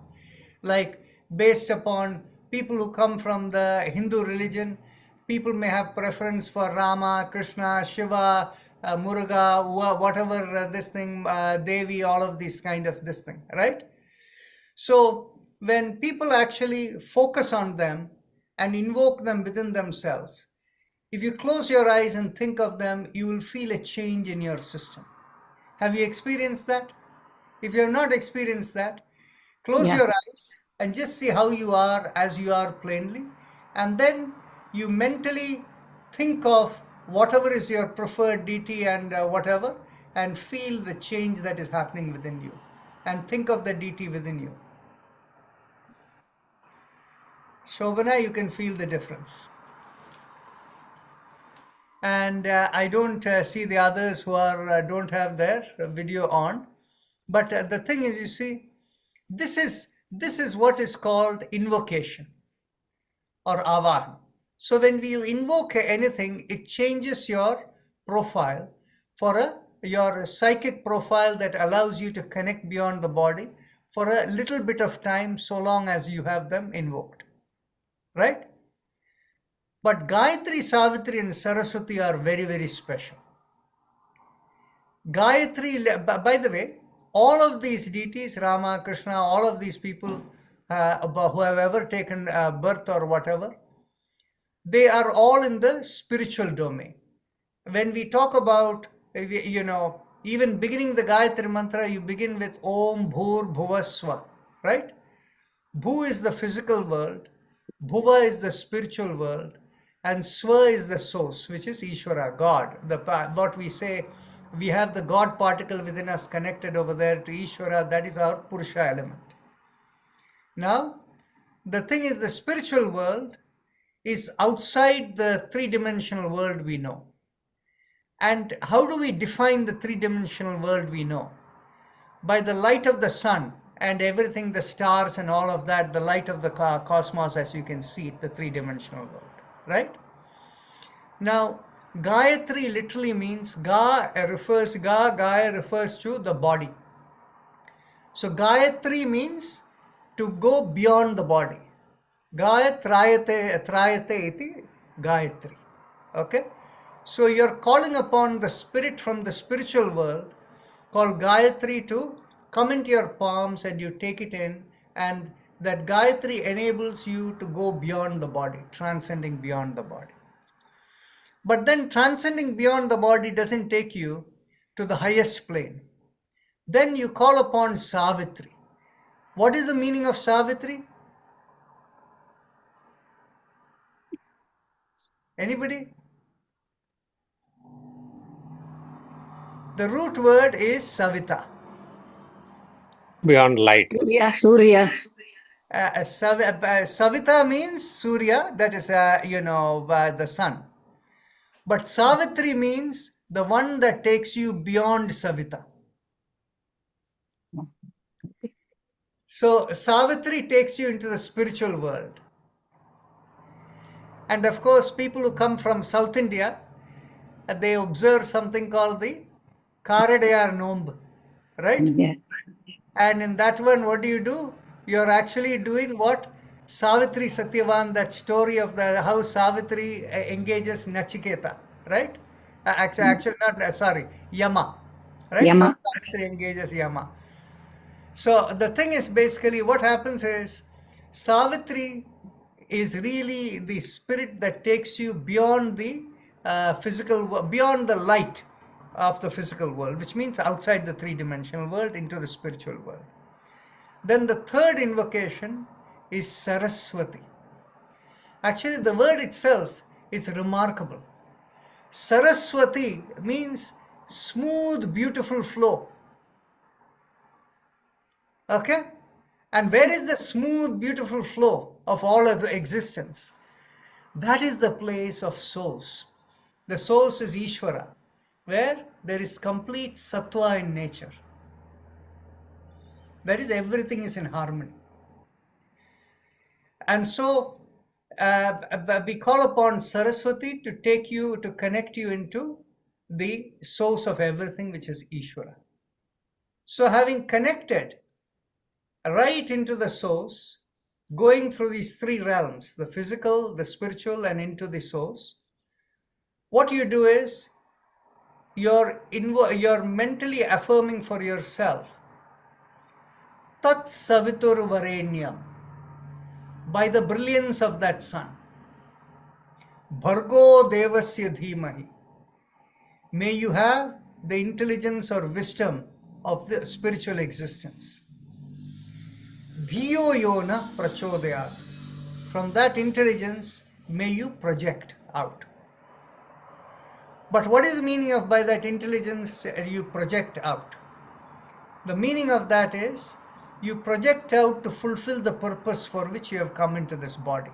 like based upon people who come from the Hindu religion. People may have preference for Rama, Krishna, Shiva, Muruga, whatever this thing, Devi, all of these kind of this thing, right? So when people actually focus on them and invoke them within themselves, if you close your eyes and think of them, you will feel a change in your system. Have you experienced that? If you have not experienced that, close Yeah. your eyes and just see how you are as you are plainly. And then you mentally think of whatever is your preferred deity and whatever, and feel the change that is happening within you. And think of the deity within you. Shobana, you can feel the difference. And I don't see the others who are don't have their video on. But the thing is, you see, this is what is called invocation or avahan. So when you invoke anything, it changes your profile for your psychic profile that allows you to connect beyond the body for a little bit of time, so long as you have them invoked, right? But Gayatri, Savitri, and Saraswati are very, very special. Gayatri, by the way, all of these deities, Rama, Krishna, all of these people who have ever taken birth or whatever, they are all in the spiritual domain. When we talk about, even beginning the Gayatri mantra, you begin with Om Bhur Bhuvaswa, right? Bhu is the physical world, Bhuva is the spiritual world, and Swa is the source, which is Ishvara, God. What we say, we have the God particle within us connected over there to Ishvara, that is our Purusha element. Now, the thing is, the spiritual world is outside the three-dimensional world we know. And how do we define the three-dimensional world we know? By the light of the sun and everything, the stars and all of that, the light of the cosmos, as you can see it, the three-dimensional world, right? Now, Gayatri literally means Gaya refers to the body. So Gayatri means to go beyond the body. Trayate iti Gayatri. Okay? So you're calling upon the spirit from the spiritual world called Gayatri to come into your palms, and you take it in, and that Gayatri enables you to go beyond the body, transcending beyond the body. But then transcending beyond the body doesn't take you to the highest plane. Then you call upon Savitri. What is the meaning of Savitri? Anybody? The root word is Savita. Beyond light. Surya. Savita means Surya, that is, the sun. But Savitri means the one that takes you beyond Savita. So Savitri takes you into the spiritual world. And of course, people who come from South India, they observe something called the Karadayar Nomb, right? Yeah. And in that one, what do? You're actually doing what? Savitri Satyavan, that story of how Savitri engages Nachiketa, right? Actually, not sorry, Yama, right? How Yama. Savitri engages Yama. So the thing is, basically what happens is Savitri is really the spirit that takes you beyond the physical, beyond the light of the physical world, which means outside the three-dimensional world into the spiritual world. Then the third invocation is Saraswati. Actually, the word itself is remarkable. Saraswati means smooth, beautiful flow. Okay? And where is the smooth, beautiful flow of all of existence? That is the place of source. The source is Ishvara, where there is complete sattva in nature. That is, everything is in harmony. And so we call upon Saraswati to take you, to connect you into the source of everything, which is Ishvara. So having connected right into the source, going through these three realms, the physical, the spiritual, and into the source, what you do is you're mentally affirming for yourself, Tat Savitur Varenyam, by the brilliance of that sun, Bhargo Devasya Dhimahi, may you have the intelligence or wisdom of the spiritual existence. Dhiyo Yona Prachodayat, from that intelligence may you project out. But what is the meaning of by that intelligence you project out? The meaning of that is you project out to fulfill the purpose for which you have come into this body.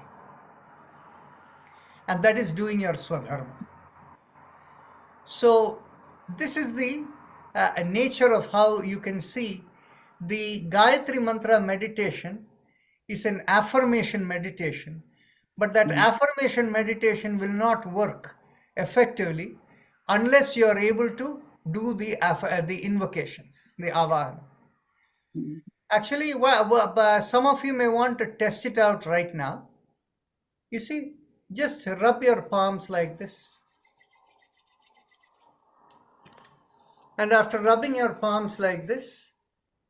And that is doing your swadharma. So this is the nature of how you can see the Gayatri Mantra meditation is an affirmation meditation. But that affirmation meditation will not work effectively unless you are able to do the invocations, the avahana. Actually, some of you may want to test it out right now. You see, just rub your palms like this. And after rubbing your palms like this,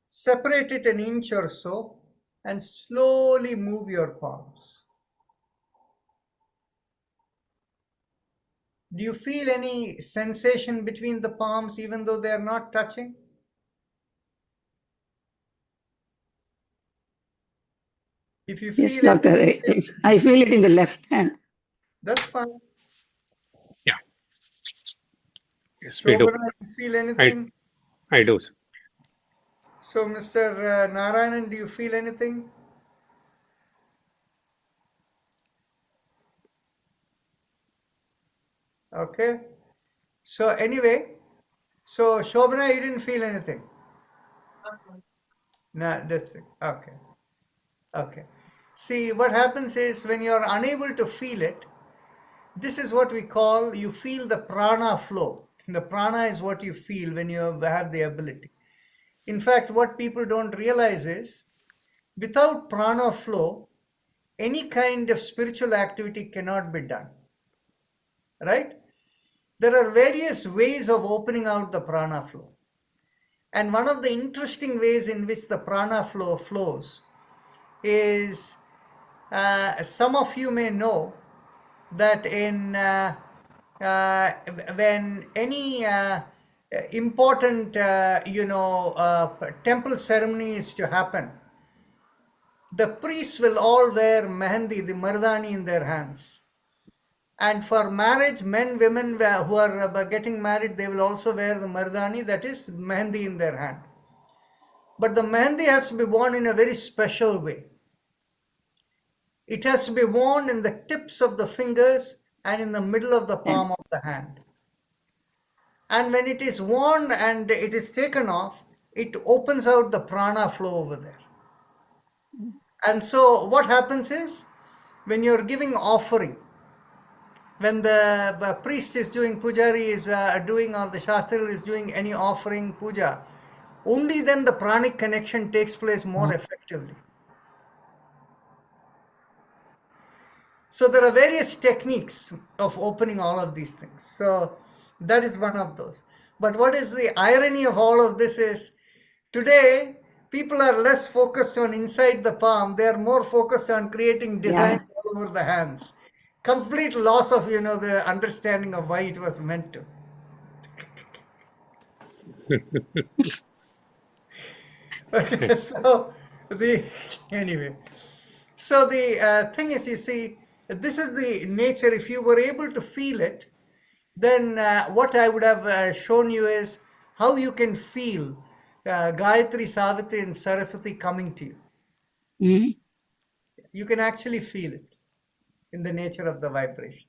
separate it an inch or so and slowly move your palms. Do you feel any sensation between the palms even though they are not touching? If you Yes, feel doctor. I feel it in the left hand. that's fine. Yeah. Yes, we do. Shobhana, you feel anything? I do. So, Mr. Narayanan, do you feel anything? Okay. So anyway, so Shobhana, you didn't feel anything? No, that's it. Okay. Okay. See, what happens is when you're unable to feel it, this is what we call, you feel the prana flow. The prana is what you feel when you have the ability. In fact, what people don't realize is, without prana flow, any kind of spiritual activity cannot be done. Right? There are various ways of opening out the prana flow. And one of the interesting ways in which the prana flow flows is, some of you may know that in when any important temple ceremony is to happen, the priests will all wear mehendi, the mardani, in their hands. And for marriage, men, women who are getting married, they will also wear the mardani, that is mehendi, in their hand. But the mehendi has to be worn in a very special way. It has to be worn in the tips of the fingers and in the middle of the palm of the hand. And when it is worn and it is taken off, it opens out the prana flow over there. And so what happens is, when you're giving offering, when the priest is doing, pujari is doing, or the shastri is doing any offering, puja, only then the pranic connection takes place more effectively. So there are various techniques of opening all of these things. So that is one of those. But what is the irony of all of this is, today People are less focused on inside the palm. They are more focused on creating Yeah. designs all over the hands. Complete loss of, the understanding of why it was meant to. Okay, so the anyway, so the thing is, you see, this is the nature. If you were able to feel it, then what I would have shown you is how you can feel Gayatri, Savitri, and Saraswati coming to you. Mm. You can actually feel it in the nature of the vibration.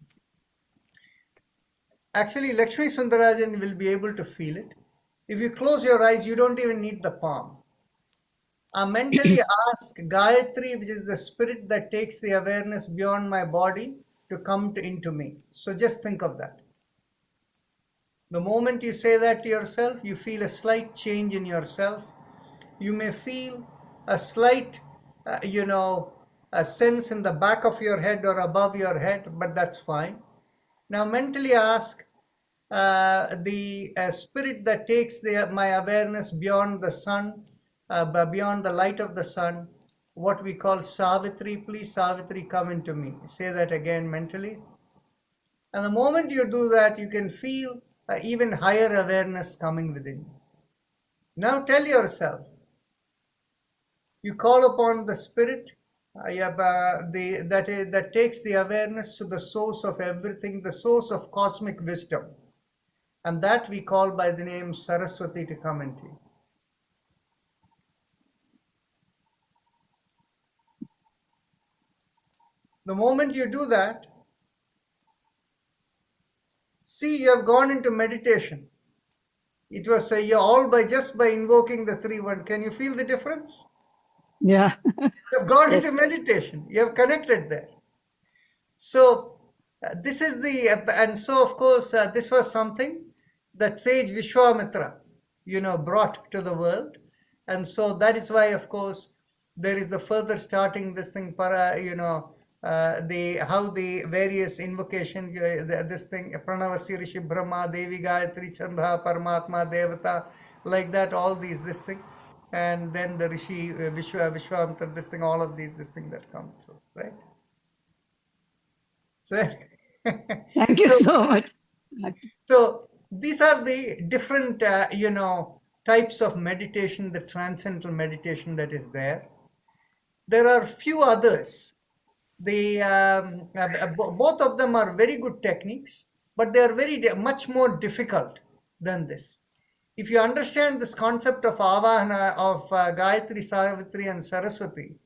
Actually, Lakshmi Sundarajan will be able to feel it. If you close your eyes, you don't even need the palm. Mentally ask Gayatri, which is the spirit that takes the awareness beyond my body, to come into me. So just think of that. The moment you say that to yourself, you feel a slight change in yourself. You may feel a slight, a sense in the back of your head or above your head, but that's fine. Now mentally ask the spirit that takes my awareness beyond the sun, beyond the light of the sun, what we call Savitri. Please, Savitri, come into me. Say that again mentally. And the moment you do that, you can feel even higher awareness coming within you. Now tell yourself, you call upon the spirit that takes the awareness to the source of everything, the source of cosmic wisdom. And that we call by the name Saraswati to come into you. The moment you do that, see, you have gone into meditation. It was you all by just by invoking the 3-1. Can you feel the difference? Yeah. You have gone Yes. into meditation. You have connected there. So this is and so of course this was something that sage Vishwamitra, brought to the world. And so that is why, of course, there is the further starting this thing, how the various invocation, this thing, Pranavasi Rishi Brahma, Devi Gayatri, Chandha, Paramatma, Devata, like that, all these, this thing. And then the Rishi, Vishwamitra, this thing, all of these, this thing that come through, right? So, Thank you so much. so these are the different, types of meditation, the transcendental meditation that is there. There are few others. Both of them are very good techniques, but they are much more difficult than this. If you understand this concept of Avahana, of Gayatri, Savitri, and Saraswati,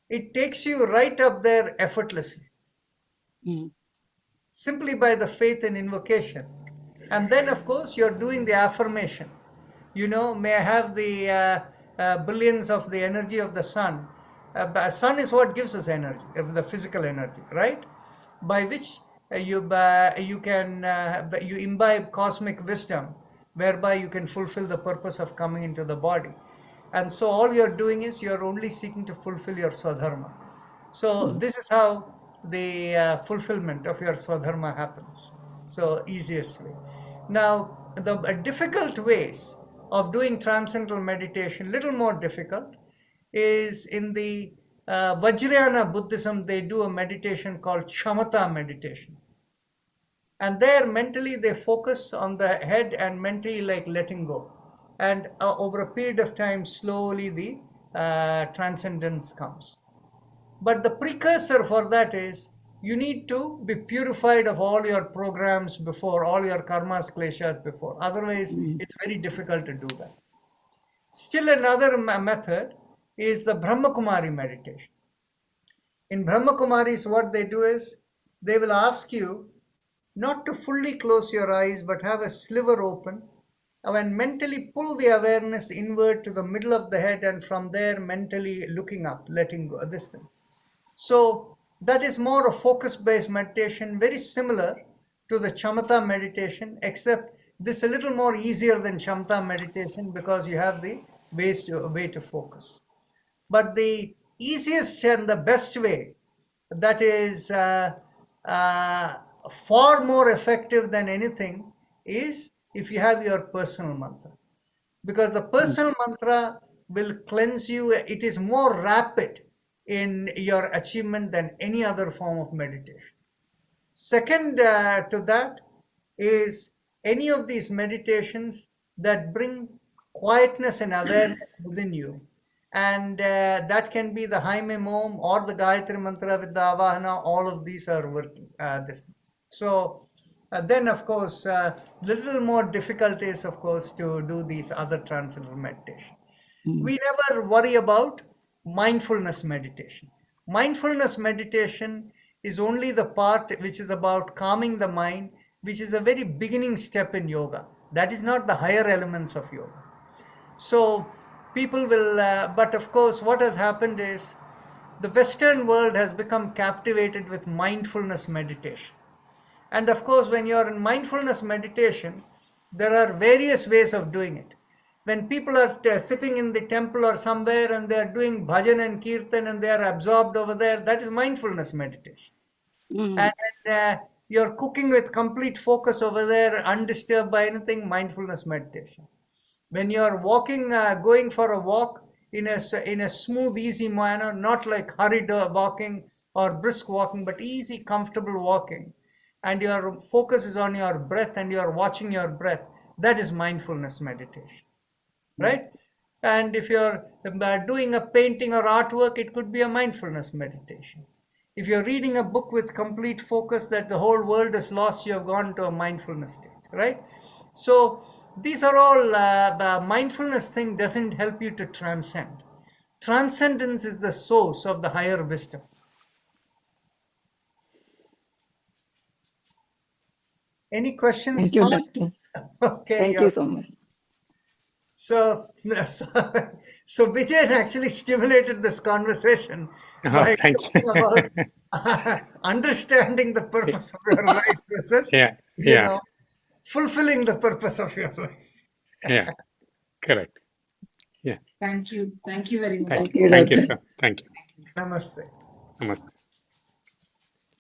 it takes you right up there effortlessly. Mm. Simply by the faith and invocation. And then, of course, you're doing the affirmation. May I have the billions of the energy of the sun. Sun is what gives us energy, the physical energy, right? By which you can you imbibe cosmic wisdom, whereby you can fulfill the purpose of coming into the body. And so all you're doing is you're only seeking to fulfill your swadharma. So this is how the fulfillment of your swadharma happens. So easiest way. Now the difficult ways of doing transcendental meditation, little more difficult, is in the Vajrayana Buddhism. They do a meditation called Shamatha meditation. And there mentally they focus on the head and mentally like letting go. And over a period of time, slowly the transcendence comes. But the precursor for that is you need to be purified of all your programs before, all your karmas, kleshas before. Otherwise, it's very difficult to do that. Still another method is the Brahmakumari meditation. In Brahmakumaris, what they do is they will ask you not to fully close your eyes, but have a sliver open and mentally pull the awareness inward to the middle of the head, and from there mentally looking up, letting go, this thing. So that is more a focus-based meditation, very similar to the Shamatha meditation, except this a little more easier than Shamatha meditation because you have the way to focus. But the easiest and the best way that is far more effective than anything is if you have your personal mantra. Because the personal mantra will cleanse you. It is more rapid in your achievement than any other form of meditation. Second to that is any of these meditations that bring quietness and awareness within you. And that can be the Haime Om or the Gayatri Mantra with the Avahana. All of these are working. So then, of course, little more difficult is, of course, to do these other transcendental meditation. We never worry about mindfulness meditation. Mindfulness meditation is only the part which is about calming the mind, which is a very beginning step in yoga. That is not the higher elements of yoga. So people will, but of course, what has happened is the Western world has become captivated with mindfulness meditation. And of course, when you're in mindfulness meditation, there are various ways of doing it. When people are sitting in the temple or somewhere and they're doing bhajan and kirtan and they are absorbed over there, that is mindfulness meditation. And when you're cooking with complete focus over there, undisturbed by anything, mindfulness meditation. When you're walking, going for a walk in a smooth, easy manner, not like hurried walking or brisk walking, but easy, comfortable walking, and your focus is on your breath and you're watching your breath, that is mindfulness meditation, right? And if you're doing a painting or artwork, it could be a mindfulness meditation. If you're reading a book with complete focus that the whole world is lost, you have gone to a mindfulness state, right? So these are all, mindfulness thing doesn't help you to transcend. Transcendence is the source of the higher wisdom. Any questions? Thank you, Doctor. Okay. Thank you so much. So Vijay actually stimulated this conversation by Thank talking you. about understanding the purpose of your life versus, fulfilling the purpose of your life. Yeah, correct. Thank you. Thank you very much. Thank you, Thank you, Doctor. sir. Thank you. Namaste. Namaste.